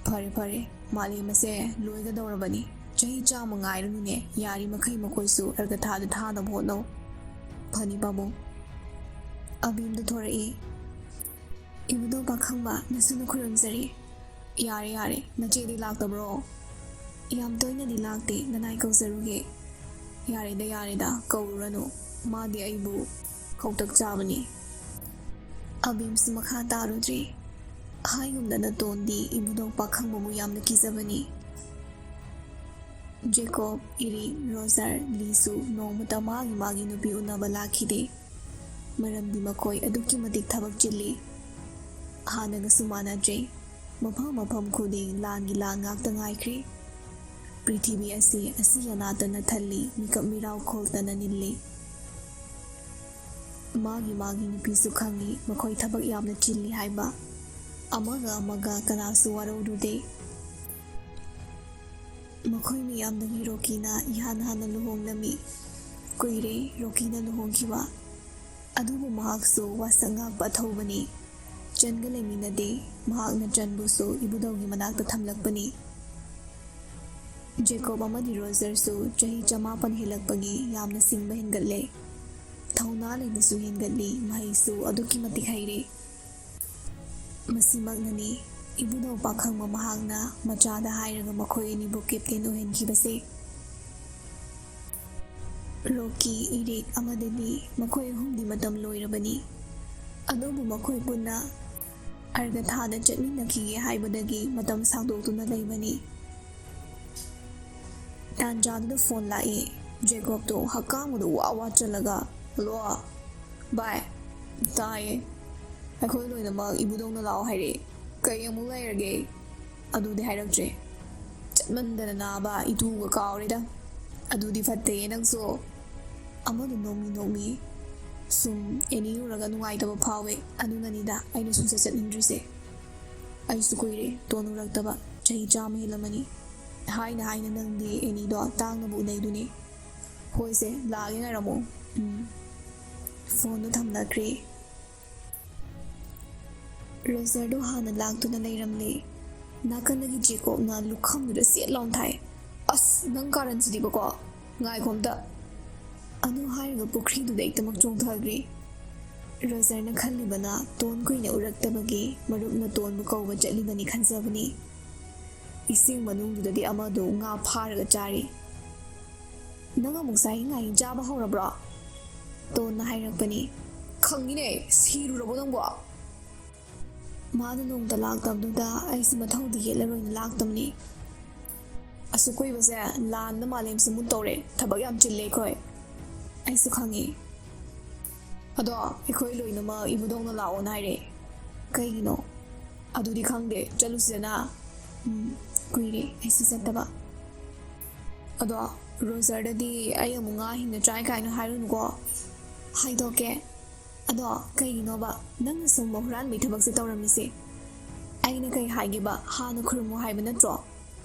Speaker 1: ꯐꯔꯦ ꯃꯥꯂꯦꯝ ꯑꯁꯦ ꯂꯣꯏꯒꯗꯧꯔꯕꯅꯤ ꯆꯍꯤ 100 ꯉꯥꯏꯔꯨꯅꯨꯅꯦ ꯌꯥꯔꯤꯃꯈꯩ ꯃꯈꯣꯏꯁꯨ ꯑꯔꯒꯊꯥꯗ ꯊꯥꯅꯕ ꯍꯣꯠꯅꯧ ꯐꯅꯤ ꯄꯥꯕꯨꯡ ꯑꯕꯦꯝꯗ ꯊꯣꯔꯛꯏ ꯏꯕꯨꯙꯧ ꯄꯥꯈꯪꯕ ꯅꯁꯨꯅ ꯈꯨꯔꯨꯝꯖꯔꯤ ꯌꯥꯔꯦ ꯅꯆꯦꯗꯤ ꯂꯥꯛꯇꯕ꯭ꯔꯣ ꯌꯥꯝ ꯇꯣꯏꯅꯗꯤ ꯂꯥꯛꯇꯦ ꯅꯅꯥꯏ ꯀꯧꯖꯔꯨꯒꯦ ꯌꯥꯔꯦꯗ ꯀꯧꯔꯨꯔꯅꯨ ꯃꯥꯗꯤ ꯑꯩꯕꯨ ꯀꯧꯇꯛ ꯆꯥꯕꯅꯤ ꯑꯕꯦꯝꯁꯨ ꯃꯈꯥ ꯇꯥꯔꯨꯗ꯭ꯔꯤ ꯍꯥꯏꯒꯨꯝꯗꯅ ꯇꯣꯟꯗꯤ ꯏꯕꯨꯙꯧ ꯄꯥꯈꯪꯕꯕꯨ ꯌꯥꯝꯅ ꯀꯤꯖꯕꯅꯤ ꯖꯦꯀꯣꯕ ꯏꯔꯤꯛ ꯔꯣꯖꯔ ꯂꯤꯁꯨ ꯅꯣꯡꯃꯇ ꯃꯥꯒꯤ ꯅꯨꯄꯤ ꯎꯅꯕ ꯂꯥꯛꯈꯤꯗꯦ ꯃꯔꯝꯗꯤ ꯃꯈꯣꯏ ꯑꯗꯨꯛꯀꯤ ꯃꯇꯤꯛ ꯊꯕꯛ ꯆꯤꯜꯂꯤ ꯍꯥꯟꯅꯒꯁꯨ ꯃꯥꯟꯅꯗ꯭ꯔꯦ ꯃꯐꯝ ꯈꯨꯗꯤꯡ ꯂꯥꯟꯒꯤ ꯂꯥꯟ ꯉꯥꯛꯇ ꯉꯥꯏꯈ꯭ꯔꯦ ꯄ꯭ꯔꯤꯊꯤꯕꯤ ꯑꯁꯤ ꯑꯅꯥꯇꯅ ꯊꯜꯂꯤ ꯃꯤꯀꯞ ꯃꯤꯔꯥꯎ ꯈꯣꯜꯇꯅ ꯅꯤꯜꯂꯤ ꯃꯥꯒꯤ ꯅꯨꯄꯤꯁꯨ ꯈꯪꯉꯤ ꯃꯈꯣꯏ ꯊꯕꯛ ꯌꯥꯝꯅ ꯆꯤꯜꯂꯤ ꯍꯥꯏꯕ ꯑꯃꯒ ꯀꯅꯥꯁꯨ ꯋꯥꯔꯧꯔꯨꯗꯦ ꯃꯈꯣꯏ ꯃꯌꯥꯝꯗꯒꯤ ꯔꯣꯀꯤꯅ ꯏꯍꯥꯟ ꯍꯥꯟꯅ ꯂꯨꯍꯣꯡꯂꯝꯃꯤ ꯀꯨꯏꯔꯦ ꯔꯣꯀꯤꯅ ꯂꯨꯍꯣꯡꯈꯤꯕ ꯑꯗꯨꯕꯨ ꯃꯍꯥꯛꯁꯨ ꯋꯥꯁꯛ ꯉꯥꯛꯄ ꯑꯊꯧꯕꯅꯤ ꯆꯟꯒ ꯂꯩꯃꯤꯟꯅꯗꯦ ꯃꯍꯥꯛꯅ ꯆꯟꯕꯨꯁꯨ ꯏꯕꯨꯙꯧꯒꯤ ꯃꯅꯥꯛꯇ ꯊꯝꯂꯛꯄꯅꯤ ꯖꯦꯀꯣꯕ ꯑꯃꯗꯤ ꯔꯣꯖꯔꯁꯨ ꯆꯍꯤ 90 ꯍꯦꯜꯂꯛꯄꯒꯤ ꯌꯥꯝꯅ ꯁꯤꯡꯕ ꯍꯦꯟꯒꯠꯂꯦ ꯊꯧꯅꯥ ꯂꯩꯕꯁꯨ ꯍꯦꯟꯒꯠꯂꯤ ꯃꯍꯩꯁꯨ ꯑꯗꯨꯛꯀꯤ ꯃꯇꯤꯛ ꯍꯩꯔꯦ ꯃꯁꯤꯃꯛꯅꯅꯤ ꯏꯕꯨꯙꯧ ꯄꯥꯈꯪꯕ ꯃꯍꯥꯛꯅ ꯃꯆꯥꯗ ꯍꯥꯏꯔꯒ ꯃꯈꯣꯏ ꯑꯅꯤꯕꯨ ꯀꯦꯞꯇꯦꯟ ꯑꯣꯏꯍꯟꯈꯤꯕꯁꯦ ꯔꯣꯀꯤ ꯏꯔꯤꯛ ꯑꯃꯗꯤ ꯃꯈꯣꯏ ꯑꯍꯨꯝꯗꯤ ꯃꯇꯝ ꯂꯣꯏꯔꯕꯅꯤ ꯑꯗꯨꯕꯨ ꯃꯈꯣꯏ ꯄꯨꯟꯅ ꯑꯔꯒꯊꯥꯗ ꯆꯠꯃꯤꯟꯅꯈꯤꯒꯦ ꯍꯥꯏꯕꯗꯒꯤ ꯃꯇꯝ ꯁꯥꯡꯗꯣꯛꯇꯨꯅ ꯂꯩꯕꯅꯤ ꯇꯥꯟꯖꯥꯗꯨꯗ ꯐꯣꯟ ꯂꯥꯛꯏ ꯖꯦꯀꯣꯕꯇꯣ ꯍꯛꯀꯥꯝꯗ ꯋꯥ ꯆꯜꯂꯒ ꯍꯜꯂꯣ ꯚꯥꯏ ꯇꯥꯏꯌꯦ ꯑꯩꯈꯣꯏ ꯂꯣꯏꯅꯃꯛ ꯏꯕꯨꯙꯧꯅ ꯂꯥꯛꯑꯣ ꯍꯥꯏꯔꯛꯑꯦ ꯀꯩ ꯑꯃꯨꯛ ꯂꯩꯔꯒꯦ ꯑꯗꯨꯗꯤ ꯍꯥꯏꯔꯛꯇ꯭ꯔꯦ ꯆꯠꯃꯟꯗꯅ ナꯕ ꯏꯇꯨꯒ ꯀꯥꯎꯔꯦꯗ ꯑꯗꯨꯗꯤ ꯐꯠꯇꯦ ꯅꯪꯁꯨ ꯑꯃꯗ ꯅꯣꯛꯃꯤ ꯁꯨꯝ ꯑꯦꯅꯤ ꯎꯔꯒ ꯅꯨꯡꯉꯥꯏꯇꯕ ꯐꯥꯎꯋꯦ ꯑꯗꯨꯅꯅꯤꯗ ꯑꯩꯅ ꯁꯨꯡꯆꯠ ꯆꯠꯅꯤꯡꯗ꯭ꯔꯤꯁꯦ ꯑꯩꯁꯨ ꯀꯨꯏꯔꯦ ꯇꯣꯟ ꯎꯔꯛꯇꯕ ꯆꯍꯤ 100 ꯍꯦꯜꯂꯝꯃꯅꯤ ꯍꯥꯏꯅ ꯅꯪꯗꯤ ꯑꯦꯅꯤꯗꯣ ꯇꯥꯡꯅꯕ ꯎꯅꯩꯗꯨꯅꯤ ꯍꯣꯏꯁꯦ ꯂꯥꯛꯑꯒꯦ ꯉꯥꯏꯔꯝꯃꯣ ꯐꯣꯟꯗꯣ ꯊꯝꯅꯈ꯭ꯔꯦ ꯔꯣꯖꯔꯗꯣ ꯍꯥꯟꯅ ꯂꯥꯛꯇꯨꯅ ꯂꯩꯔꯝꯂꯦ ꯅꯥꯀꯟꯗꯒꯤ ꯖꯦꯀꯣꯕꯅ ꯂꯨꯈꯝꯗꯨꯗ ꯁꯦꯠ ꯂꯥꯎꯅ ꯊꯥꯏ ꯑꯁ ꯅꯪ ꯀꯥꯔꯟꯁꯤꯗꯤꯕꯀꯣ ꯉꯥꯏꯈꯣꯝꯇ ꯑꯗꯨ ꯍꯥꯏꯔꯒ ꯄꯨꯈ꯭ꯔꯤꯗꯨꯗ ꯍꯦꯛꯇꯃꯛ ꯆꯣꯡꯊꯈ꯭ꯔꯦ ꯔꯣꯖꯔꯅ ꯈꯜꯂꯤꯕꯅ ꯇꯣꯟ ꯀꯨꯏꯅ ꯎꯔꯛꯇꯕꯒꯤ ꯃꯔꯨꯞꯅ ꯇꯣꯟꯕꯨ ꯀꯧꯕ ꯆꯠꯂꯤꯕꯅꯤ ꯈꯟꯖꯕꯅꯤ ꯏꯁꯤꯡ ꯃꯅꯨꯡꯗꯨꯗꯗꯤ ꯑꯃꯗꯣ ꯉꯥ ꯐꯥꯔꯒ ꯆꯥꯔꯤ ꯅꯪ ꯑꯃꯨꯛ ꯉꯥꯍꯤꯡ ꯆꯥꯕ ꯍꯧꯔꯕ꯭ꯔꯣ ꯇꯣꯟꯅ ꯍꯥꯏꯔꯛꯄꯅꯤ ꯈꯪꯉꯤꯅꯦ ꯁꯤꯔꯨꯔꯕꯣ ꯅꯪꯕꯣ ꯃꯥꯅ ꯅꯣꯡꯇ ꯂꯥꯛꯇꯕꯗꯨꯗ ꯑꯩꯁꯤ ꯃꯊꯧꯗꯤ ꯌꯦꯠꯂꯔꯣꯏꯅ ꯂꯥꯛꯇꯕꯅꯤ ꯑꯁꯨꯛ ꯀꯨꯏꯕꯁꯦ ꯂꯥꯟꯗ ꯃꯥꯂꯦꯝꯁꯦ ꯃꯨꯠ ꯇꯧꯔꯦ ꯊꯕꯛ ꯌꯥꯝ ꯆꯤꯜꯂꯦ ꯑꯩꯈꯣꯏ ꯑꯩꯁꯨ ꯈꯪꯉꯤ ꯑꯗꯣ ꯑꯩꯈꯣই ꯂꯣꯏꯅꯃꯛ ꯏꯕꯨꯙꯧꯅ ꯂꯥꯛꯑꯣꯅ ꯍꯥꯏꯔꯛꯑꯦ ꯀꯩꯒꯤꯅꯣ ꯑꯗꯨꯗꯤ ꯈꯪꯗꯦ ꯆꯠꯂꯨꯁꯤꯗꯅ ꯀꯨꯏꯔꯦ ꯑꯩꯁꯨ ꯆꯠꯇꯕ ꯑꯗꯣ ꯔꯣꯖꯔꯗꯗꯤ ꯑꯩ ꯑꯃꯨꯛ ꯉꯥ ꯍꯤꯡꯅ ꯆꯥꯏ ꯀꯥꯏꯅ ꯍꯥꯏꯔꯨꯅꯨꯀꯣ ꯍꯥꯏꯗꯣꯛꯀꯦ ꯑꯗꯣ ꯀꯩꯒꯤꯅꯣꯕ ꯅꯪꯅ ꯁꯨꯝꯕ ꯍꯨꯔꯥꯟꯕꯩ ꯊꯕꯛꯁꯦ ꯇꯧꯔꯝꯃꯤꯁꯦ ꯑꯩꯅ ꯀꯩ ꯍꯥꯏꯒꯦꯕ ꯍꯥꯟꯅ ꯈꯨꯔꯨꯝꯃꯨ ꯍꯥꯏꯕ ꯅꯠꯇ꯭ꯔꯣ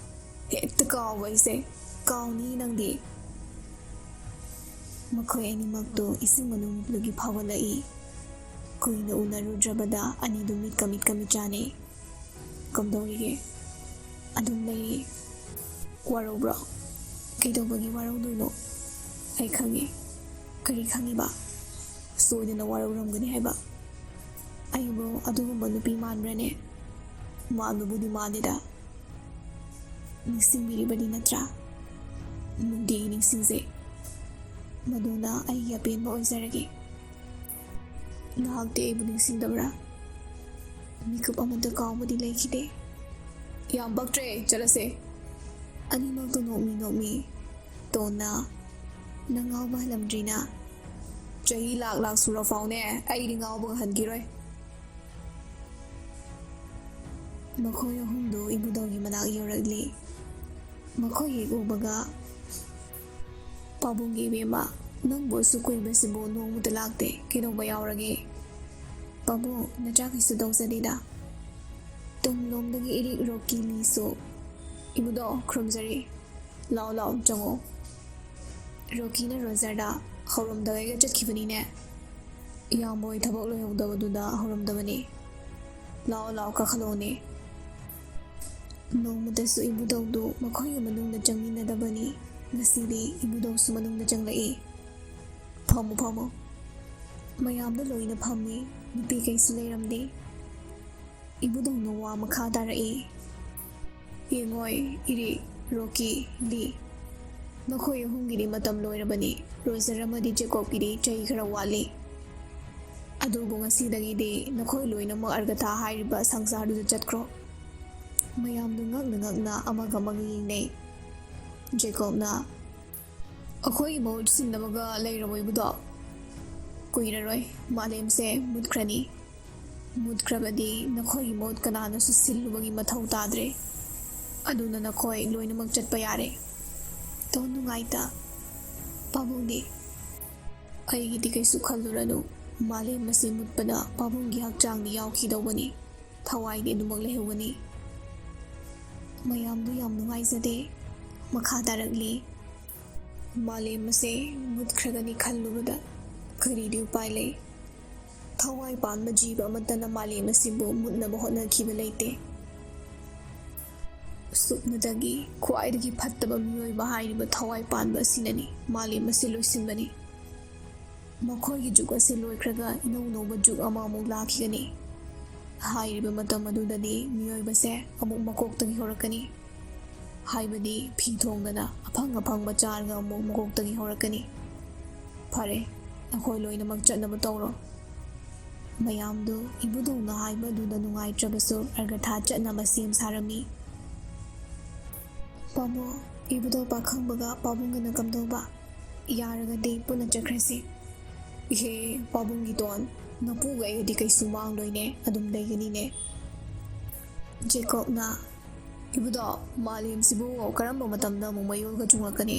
Speaker 1: ꯍꯦꯛꯇ ꯀꯥꯎꯕ ꯑꯩꯁꯦ ꯀꯥꯎꯅꯤ ꯅꯪꯗꯤ ꯃꯈꯣꯏ ꯑꯅꯤꯃꯛꯇꯨ ꯏꯁꯤꯡ ꯃꯅꯨꯡꯗꯒꯤ ꯐꯥꯎꯒꯠꯂꯛꯏ ꯀꯨꯏꯅ ꯎꯅꯔꯨꯗ꯭ꯔꯕꯗ ꯑꯅꯤꯗꯨ ꯃꯤꯠꯀ ꯆꯥꯅꯩ ꯀꯝꯗꯧꯔꯤꯒꯦ ꯑꯗꯨꯝ ꯂꯩꯔꯤ ꯋꯥꯔꯧꯕ꯭ꯔꯣ ꯀꯩꯗꯧꯕꯒꯤ ꯋꯥꯔꯧꯗꯣꯏꯅꯣ ꯑꯩ ꯈꯪꯉꯤ ꯀꯔꯤ ꯈꯪꯉꯤꯕ ꯁꯣꯏꯗꯅ ꯋꯥꯔꯧꯔꯝꯒꯅꯤ ꯍꯥꯏꯕ ꯑꯩꯕꯨ ꯑꯗꯨꯒꯨꯝꯕ ꯅꯨꯄꯤ ꯃꯥꯟꯕ꯭ꯔꯅꯦ ꯃꯥꯟꯕꯕꯨꯗꯤ ꯃꯥꯟꯗꯦꯗ ꯅꯤꯡꯁꯤꯡꯕꯤꯔꯤꯕꯗꯤ ꯅꯠꯇ꯭ꯔꯥ ꯅꯨꯡꯇꯤꯒꯤ ꯅꯤꯡꯁꯤꯡꯖꯩ ꯃꯗꯨꯅ ꯑꯩꯒꯤ ꯑꯄꯦꯟꯕ ꯑꯣꯏꯖꯔꯒꯦ ꯅꯍꯥꯛꯇꯤ ꯑꯩꯕꯨ ꯅꯤꯡꯁꯤꯡꯗꯕ꯭ꯔꯥ ꯃꯤꯀꯨꯞ ꯑꯃꯇ ꯀꯥꯎꯕꯗꯤ ꯂꯩꯈꯤꯗꯦ ꯌꯥꯝ ꯄꯛꯇ꯭ꯔꯦ ꯆꯠꯂꯁꯦ ꯑꯅꯤꯃꯛꯇꯨ ꯅꯣꯛꯃꯤ ꯇꯣꯟꯅ ꯅꯪ ꯉꯥꯎꯕ ꯍꯜꯂꯝꯗ꯭ꯔꯤꯅ ꯆꯍꯤ ꯂꯥꯛ ꯁꯨꯔꯐꯥꯎꯅꯦ ꯑꯩꯗꯤ ꯉꯥꯎꯕꯒ ꯍꯟꯈꯤꯔꯣꯏ ꯃꯈꯣꯏ ꯑꯍꯨꯝꯗꯨ ꯏꯕꯨꯙꯧꯒꯤ ꯃꯅꯥꯛ ꯌꯧꯔꯛꯂꯤ ꯃꯈꯣꯏ ꯍꯦꯛ ꯎꯕꯒ ꯄꯥꯕꯨꯡꯒꯤ ꯏꯕꯦꯝꯃ ꯅꯪꯕꯨ ꯑꯁꯨꯛ ꯀꯨꯏꯕꯁꯤꯕꯨ ꯅꯣꯡꯃꯇ ꯂꯥꯛꯇꯦ ꯀꯩꯗꯧꯕ ꯌꯥꯎꯔꯒꯦ? ꯄꯥꯕꯨꯡ ꯅꯆꯥ ꯀꯩꯁꯨ ꯇꯧꯖꯗꯦꯗ꯫ ꯇꯨꯡꯂꯣꯝꯗꯒꯤ ꯏꯔꯤꯛ ꯔꯣꯀꯤ ꯂꯤꯁꯨ ꯏꯕꯨꯗꯧ ꯈꯨꯔꯨꯝꯖꯔꯤ, ꯂꯥꯎ ꯂꯥꯎ ꯆꯪꯉꯣ꯫ ꯔꯣꯀꯤꯅ ꯔꯣꯖꯔꯗ ꯍꯧꯔꯝꯗꯕꯩꯒ ꯆꯠꯈꯤꯕꯅꯤꯅꯦ꯫ ꯏꯌꯥꯝꯕ ꯍꯣꯏ ꯊꯕꯛ ꯂꯣꯏꯍꯧꯗꯕꯗꯨꯗ ꯍꯧꯔꯝꯗꯕꯅꯤ, ꯂꯥꯎ ꯂꯥꯎ ꯀꯥꯈꯠꯂꯛꯑꯣꯅꯦ꯫ ꯅꯣꯡꯃꯇꯁꯨ ꯏꯕꯨꯗꯧꯗꯨ ꯃꯈꯣꯏꯒ ꯃꯅꯨꯡꯗ ꯆꯪꯃꯤꯟꯅꯗꯕꯅꯤ, ꯉꯁꯤꯗꯤ ꯏꯕꯨꯗꯧꯁꯨ ꯃꯅꯨꯡꯗ ꯆꯪꯂꯛꯏ꯫ ꯐꯝꯃꯨ ꯐꯝꯃꯨ꯫ ꯃꯌꯥꯝꯗ ꯂꯣꯏꯅ ꯐꯝꯃꯤ, ꯅꯨꯄꯤ ꯀꯩꯁꯨ ꯂꯩꯔꯝꯗꯦ꯫ ꯏꯕꯨꯗꯧꯅ ꯋꯥ ꯃꯈꯥ ꯇꯥꯔꯛꯏ꯫ ꯌꯦꯡꯉꯣꯏ ꯏꯔꯤꯛ, ꯔꯣꯀꯤ, ꯂꯤ, ꯅꯈꯣꯏ ꯑꯍꯨꯝꯒꯤꯗꯤ ꯃꯇꯝ ꯂꯣꯏꯔꯕꯅꯤ, ꯔꯣꯖꯔ ꯑꯃꯗꯤ ꯖꯦꯀꯣꯕꯀꯤꯗꯤ ꯆꯍꯤ ꯈꯔ ꯋꯥꯠꯂꯤ꯫ ꯑꯗꯨꯕꯨ ꯉꯁꯤꯗꯒꯤꯗꯤ ꯅꯈꯣꯏ ꯂꯣꯏꯅꯃꯛ ꯑꯔꯒꯊꯥ ꯍꯥꯏꯔꯤꯕ ꯁꯪꯁꯥꯔꯗꯨꯗ ꯆꯠꯈ꯭ꯔꯣ꯫ ꯃꯌꯥꯝꯗꯨ ꯉꯛꯅ ꯉꯛꯅ ꯑꯃꯒ ꯑꯃꯒ ꯌꯦꯡꯅꯩ꯫ ꯖꯦꯀꯣꯕꯅ ꯑꯩꯈꯣꯏꯒꯤ ꯃꯍꯨꯠ ꯁꯤꯟꯅꯕꯒ ꯂꯩꯔꯕꯣ ꯏꯕꯨꯗꯧ? ꯀꯨꯏꯔꯔꯣꯏ ꯃꯥꯂꯦꯝꯁꯦ ꯃꯨꯠꯈ꯭ꯔꯅꯤ꯫ ꯃꯨꯠꯈ꯭ꯔꯕꯗꯤ ꯅꯈꯣꯏꯒꯤ ꯃꯍꯨꯠ ꯀꯅꯥꯅꯁꯨ ꯁꯤꯜꯂꯨꯕꯒꯤ ꯃꯊꯧ ꯇꯥꯗ꯭ꯔꯦ, ꯑꯗꯨꯅ ꯅꯈꯣꯏ ꯂꯣꯏꯅꯃꯛ ꯆꯠꯄ ꯌꯥꯔꯦ꯫ ꯇꯣꯟ ꯅꯨꯡꯉꯥꯏꯇ, ꯄꯥꯕꯨꯡꯗꯤ? ꯑꯩꯒꯤꯗꯤ ꯀꯩꯁꯨ ꯈꯜꯂꯨꯔꯅꯨ, ꯃꯥꯂꯦꯝ ꯑꯁꯤ ꯃꯨꯠꯄꯗ ꯄꯥꯕꯨꯡꯒꯤ ꯍꯛꯆꯥꯡꯗꯤ ꯌꯥꯎꯈꯤꯗꯧꯕꯅꯤ, ꯊꯋꯥꯏꯗꯤ ꯑꯗꯨꯃꯛ ꯂꯩꯍꯧꯒꯅꯤ꯫ ꯃꯌꯥꯝꯗꯨ ꯌꯥꯝ ꯅꯨꯡꯉꯥꯏꯖꯗꯦ꯫ ꯃꯈꯥ ꯇꯥꯔꯛꯂꯤ꯫ ꯃꯥꯂꯦꯝ ꯑꯁꯦ ꯃꯨꯠꯈ꯭ꯔꯒꯅꯤ ꯈꯜꯂꯨꯕꯗ ꯀꯔꯤꯗꯤ ꯎꯄꯥꯏ ꯂꯩ? ꯊꯋꯥꯏ ꯄꯥꯟꯕ ꯖꯤꯕ ꯑꯃꯠꯇꯅ ꯃꯥꯂꯦꯝ ꯑꯁꯤꯕꯨ ꯃꯨꯠꯅꯕ ꯍꯣꯠꯅꯈꯤꯕ ꯂꯩꯇꯦ꯫ ꯁꯨꯞꯅꯇꯒꯤ ꯈ꯭ꯋꯥꯏꯗꯒꯤ ꯐꯠꯇꯕ ꯃꯤꯑꯣꯏꯕ ꯍꯥꯏꯔꯤꯕ ꯊꯋꯥꯏ ꯄꯥꯟꯕ ꯑꯁꯤꯅꯅꯤ ꯃꯥꯂꯦꯝ ꯑꯁꯤ ꯂꯣꯏꯁꯤꯟꯕꯅꯤ꯫ ꯃꯈꯣꯏꯒꯤ ꯖꯨꯛ ꯑꯁꯤ ꯂꯣꯏꯈ꯭ꯔꯒ ꯏꯅꯧ ꯅꯧꯕ ꯖꯨꯛ ꯑꯃ ꯑꯃꯨꯛ ꯂꯥꯛꯈꯤꯒꯅꯤ꯫ ꯍꯥꯏꯔꯤꯕ ꯃꯇꯝ ꯑꯗꯨꯗꯗꯤ ꯃꯤꯑꯣꯏꯕꯁꯦ ꯑꯃꯨꯛ ꯃꯀꯣꯛꯇꯒꯤ ꯍꯧꯔꯛꯀꯅꯤ, ꯍꯥꯏꯕꯗꯤ ꯐꯤ ꯊꯣꯡꯗꯅ ꯑꯐꯪ ꯑꯐꯪꯕ ꯆꯥꯔꯒ ꯑꯃꯨꯛ ꯃꯀꯣꯛꯇꯒꯤ ꯍꯧꯔꯛꯀꯅꯤ꯫ ꯐꯔꯦ, ꯑꯩꯈꯣꯏ ꯂꯣꯏꯅꯃꯛ ꯆꯠꯅꯕ ꯇꯧꯔꯣ꯫ ꯃꯌꯥꯝꯗꯨ ꯏꯕꯨꯗꯧꯅ ꯍꯥꯏꯕ ꯑꯗꯨꯗ ꯅꯨꯡꯉꯥꯏꯇ꯭ꯔꯕꯁꯨ ꯑꯔꯒꯊꯥ ꯆꯠꯅꯕ ꯁꯦꯝ ꯁꯥꯔꯝꯃꯤ꯫ ꯄꯥꯕꯨꯡ, ꯏꯕꯨꯗꯧ ꯄꯥꯈꯪꯕꯒ ꯄꯥꯕꯨꯡꯒꯅ ꯀꯝꯗꯧꯕ? ꯌꯥꯔꯒꯗꯤ ꯄꯨꯟꯅ ꯆꯠꯈ꯭ꯔꯁꯤ꯫ ꯏꯍꯦ ꯄꯥꯕꯨꯡꯒꯤ ꯇꯣꯟ, ꯅꯄꯨꯒ ꯑꯩꯒꯗꯤ ꯀꯩꯁꯨ ꯃꯥꯡꯂꯣꯏꯅꯦ, ꯑꯗꯨꯝ ꯂꯩꯒꯅꯤꯅꯦ꯫ ꯖꯦꯀꯣꯕꯅ ꯏꯕꯨꯗꯧ, ꯃꯥꯂꯦꯝꯁꯤꯕꯨ ꯀꯔꯝꯕ ꯃꯇꯝꯗ ꯑꯃꯨꯛ ꯃꯌꯣꯜꯒ ꯆꯨꯡꯂꯛꯀꯅꯤ?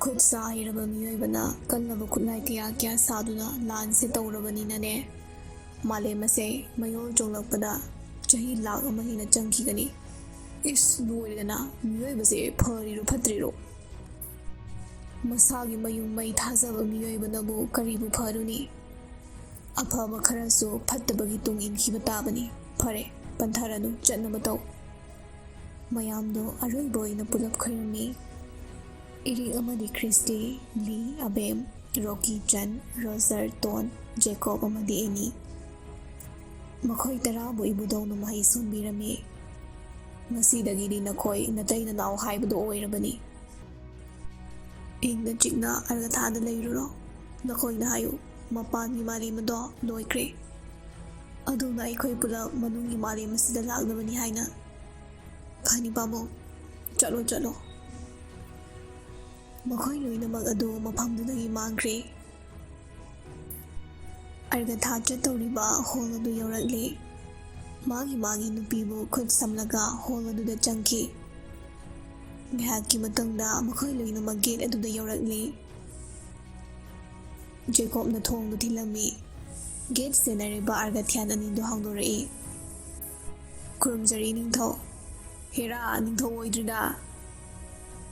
Speaker 1: ꯈꯨꯠ ꯁꯥ ꯍꯩꯔꯕ ꯃꯤꯑꯣꯏꯕꯅ ꯀꯜꯂꯕ ꯈꯨꯠꯂꯥꯏ ꯀꯌꯥ ꯀꯌꯥ ꯁꯥꯗꯨꯅ ꯂꯥꯟꯁꯦ ꯇꯧꯔꯕꯅꯤꯅꯅꯦ, ꯃꯥꯂꯦꯝ ꯑꯁꯦ ꯃꯌꯣꯜ ꯆꯣꯡꯂꯛꯄꯗ ꯆꯍꯤ ꯂꯥꯛ ꯑꯃ ꯍꯦꯟꯅ ꯆꯪꯈꯤꯒꯅꯤ꯫ ꯏꯁ ꯂꯣꯏꯔꯦꯗꯅ, ꯃꯤꯑꯣꯏꯕꯁꯦ ꯐꯔꯤꯔꯣ ꯐꯠꯇ꯭ꯔꯤꯔꯣ? ꯃꯁꯥꯒꯤ ꯃꯌꯨꯝ ꯃꯩ ꯊꯥꯖꯕ ꯃꯤꯑꯣꯏꯕꯅꯕꯨ ꯀꯔꯤꯕꯨ ꯐꯔꯨꯅꯤ? ꯑꯐꯕ ꯈꯔꯁꯨ ꯐꯠꯇꯕꯒꯤ ꯇꯨꯡ ꯏꯟꯈꯤꯕ ꯇꯥꯕꯅꯤ꯫ ꯐꯔꯦ, ꯄꯟꯊꯔꯅꯨ, ꯆꯠꯅꯕ ꯇꯧ꯫ ꯃꯌꯥꯝꯗꯣ ꯑꯔꯣꯏꯕ ꯑꯣꯏꯅ ꯄꯨꯂꯞ ꯈꯣꯏꯔꯝꯃꯤ꯫ ꯏꯔꯤꯛ ꯑꯃꯗꯤ ꯈ꯭ꯔꯤꯁꯇꯤ, ꯂꯤ, ꯑꯕꯦꯝ, ꯔꯣꯀꯤ, ꯆꯟ, ꯔꯣꯖꯔ, ꯇꯣꯟ, ꯖꯦꯀꯣꯕ ꯑꯃꯗꯤ ꯑꯦꯅꯤ, ꯃꯈꯣꯏ ꯇꯔꯥꯕꯨ ꯏꯕꯨꯗꯧꯅ ꯃꯍꯩ ꯁꯣꯟꯕꯤꯔꯝꯃꯤ꯫ ꯉꯁꯤꯗꯒꯤꯗꯤ ꯅꯈꯣꯏ ꯅꯇꯩ ꯅꯅꯥꯎ ꯍꯥꯏꯕꯗꯣ ꯑꯣꯏꯔꯕꯅꯤ꯫ ꯏꯪꯅ ꯆꯤꯛꯅ ꯑꯔꯒꯊꯥꯗ ꯂꯩꯔꯨꯔꯣ꯫ ꯅꯈꯣꯏꯅ ꯍꯥꯏꯌꯨ, ꯃꯄꯥꯟꯒꯤ ꯃꯥꯂꯦꯝ ꯑꯗꯣ ꯂꯣꯏꯈ꯭ꯔꯦ, ꯑꯗꯨꯅ ꯑꯩꯈꯣꯏ ꯄꯨꯂꯞ ꯃꯅꯨꯡꯒꯤ ꯃꯥꯂꯦꯝ ꯑꯁꯤꯗ ꯂꯥꯛꯂꯕꯅꯤ ꯍꯥꯏꯅ꯫ ꯐꯅꯤ ꯄꯥꯕꯨꯡ, ꯆꯠꯂꯣ ꯆꯠꯂꯣ꯫ ꯃꯈꯣꯏ ꯂꯣꯏꯅꯃꯛ ꯑꯗꯨ ꯃꯐꯝꯗꯨꯗꯒꯤ ꯃꯥꯡꯈ꯭ꯔꯦ꯫ ꯑꯔꯒꯊꯥ ꯆꯠꯇꯧꯔꯤꯕ ꯍꯣꯜ ꯑꯗꯨ ꯌꯧꯔꯛꯂꯦ꯫ ꯃꯥꯒꯤ ꯃꯥꯒꯤ ꯅꯨꯄꯤꯕꯨ ꯈꯨꯠ ꯁꯝꯂꯒ ꯍꯣꯜ ꯑꯗꯨꯗ ꯆꯪꯈꯤ꯫ ꯉꯥꯏꯍꯥꯛꯀꯤ ꯃꯇꯨꯡꯗ ꯃꯈꯣꯏ ꯂꯣꯏꯅꯃꯛ ꯒꯦꯠ ꯑꯗꯨꯗ ꯌꯧꯔꯛꯂꯦ꯫ ꯖꯦꯀꯣꯕꯅ ꯊꯣꯡꯗꯨ ꯊꯤꯜꯂꯝꯃꯤ꯫ ꯒꯦꯠ ꯁꯦꯟꯅꯔꯤꯕ ꯑꯔꯒꯊ꯭ꯌꯥꯟ ꯑꯅꯤꯗꯨ ꯍꯥꯡꯗꯣꯔꯛꯏ꯫ ꯈꯨꯔꯨꯝꯖꯔꯤ ꯅꯤꯡꯊꯧ꯫ ꯍꯦꯔꯥ, ꯅꯤꯡꯊꯧ ꯑꯣꯏꯗ꯭ꯔꯤꯗ꯫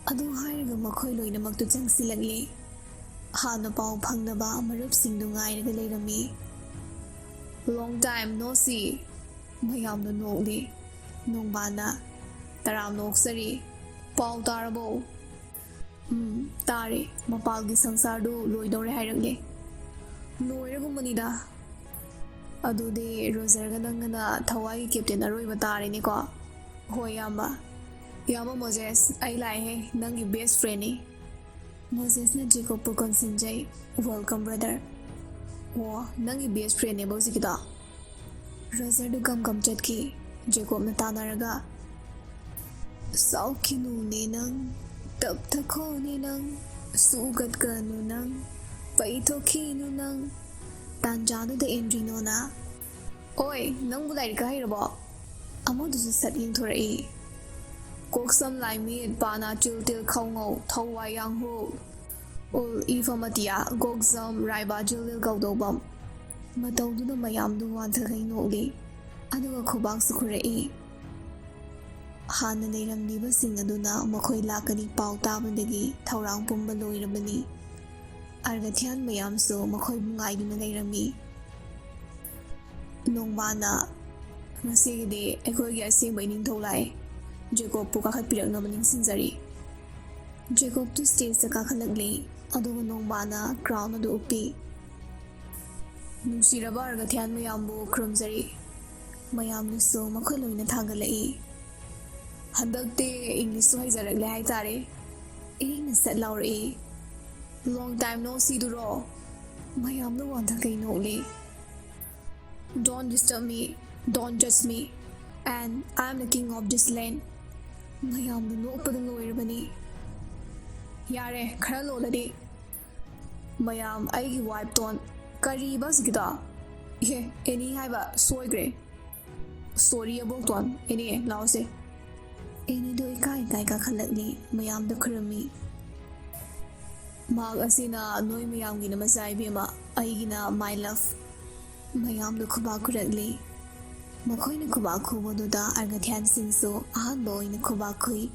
Speaker 1: ꯑꯗꯨ ꯍꯥꯏꯔꯒ ꯃꯈꯣꯏ ꯂꯣꯏꯅꯃꯛꯇꯨ ꯆꯪꯁꯤꯜꯂꯛꯂꯦ꯫ ꯍꯥꯟꯅ ꯄꯥꯎ ꯐꯪꯅꯕ ꯃꯔꯨꯞꯁꯤꯡꯗꯨ ꯉꯥꯏꯔꯒ ꯂꯩꯔꯝꯃꯤ꯫ ꯂꯣꯡ ꯇꯥꯏꯝ ꯅꯣ ꯁꯤ꯫ ꯃꯌꯥꯝꯅ ꯅꯣꯛꯂꯤ꯫ ꯅꯣꯡꯕꯥꯟꯅ ꯇꯔꯥꯝꯅ ꯑꯣꯛꯆꯔꯤ, ꯄꯥꯎ ꯇꯥꯔꯕꯣ? ꯇꯥꯔꯦ, ꯃꯄꯥꯜꯒꯤ ꯁꯪꯁꯥꯔꯗꯨ ꯂꯣꯏꯗꯧꯔꯦ ꯍꯥꯏꯔꯛꯂꯦ꯫ ꯂꯣꯏꯔꯒꯨꯝꯕꯅꯤꯗ꯫ ꯑꯗꯨꯗꯤ ꯔꯣꯖꯔꯒ ꯅꯪꯒꯅ ꯊꯋꯥꯏꯒꯤ ꯀꯦꯞꯇꯦꯟ ꯑꯔꯣꯏꯕ ꯇꯥꯔꯦꯅꯦꯀꯣ? ꯍꯣꯏ ꯏꯌꯥꯝꯕ꯫ ꯏꯌꯥꯝꯕ ꯃꯣꯖꯦꯁ, ꯑꯩ ꯂꯥꯛꯑꯦꯍꯦ, ꯅꯪꯒꯤ ꯕꯦꯁ ꯐ꯭ꯔꯦꯟꯅꯤ꯫ ꯃꯣꯖꯦꯁꯅ ꯖꯦꯀꯣꯕꯄꯨ ꯀꯣꯟꯁꯤꯟꯖꯩ꯫ Welcome brother. ꯑꯣ, ꯅꯪꯒꯤ ꯕꯦꯁ ꯐ꯭ꯔꯦꯟꯅꯦꯕ ꯍꯧꯖꯤꯛꯀꯤꯗꯣ? ꯔꯣꯖꯔꯗꯨ ꯒꯝ ꯆꯠꯈꯤ꯫ ꯖꯦꯀꯣꯕꯅ ꯇꯥꯟꯅꯔꯒ ꯁꯥꯎꯈꯤꯅꯨꯅꯦ ꯅꯪ, ꯇꯞꯊꯈꯣꯅꯦ ꯅꯪ, ꯁꯨꯒꯠꯀꯅꯨ ꯅꯪ, ꯄꯩꯊꯣꯛꯈꯤꯅꯨ ꯅꯪ꯫ ꯇꯥꯟꯖꯥꯗꯨꯗ ꯑꯦꯟꯗ꯭ꯔꯤꯅꯣꯅ ꯑꯣꯏ, ꯅꯪꯕꯨ ꯂꯥꯏꯔꯤꯛꯀ ꯍꯩꯔꯕꯣ? ꯑꯃꯗꯨꯁꯨ ꯁꯠ ꯌꯦꯡꯊꯣꯔꯛꯏ꯫ Koksam Laimit, Pana Chiltil Kongo, Tawai Yanghu, Ul Ifamatia, Gokzam, Raiba Jilil Gaudobam. Mataudu Mayamdu Wantakai Noli, Aduga Kubang Sukure. Hana Neram Diva Singaduna, Makoi Lakani Pau Tabandagi, Taurang Pumbalo Irabani. Argatian Mayam so, Makoi Bungai Nerami. Nongbana, Masigi, Equia Sing by Nintolai. Jacob Pukahat Pirak Namaning Sinzari. Jacob to stays the Kakalagli, Adogo Nongbana, Crown of the Upi. Nusiraba Argatian Mayambo, Crumsari. Mayam Luso, Makolo in a Tangalai. Handakte English so is a reglai tare. In said Laura A. Long time no see the raw. Mayam no one taking only. Don't disturb me, don't judge me, and I'm the king of this land. Mayam no open the lower Yare, Karaloladi. Mayam, I wiped on Karibas Gida. Ye, any have a soy grey. Story about one, any Lause. Any do a kind like a collectly, Mayam the Kurumi. Mag Asina, no Mayam in a Masai Bima, Aigina, my love. Mayam the Kuba correctly. Makoy na Kubaku Moduda Argatian Singso, Ahanbo in the Kubakui.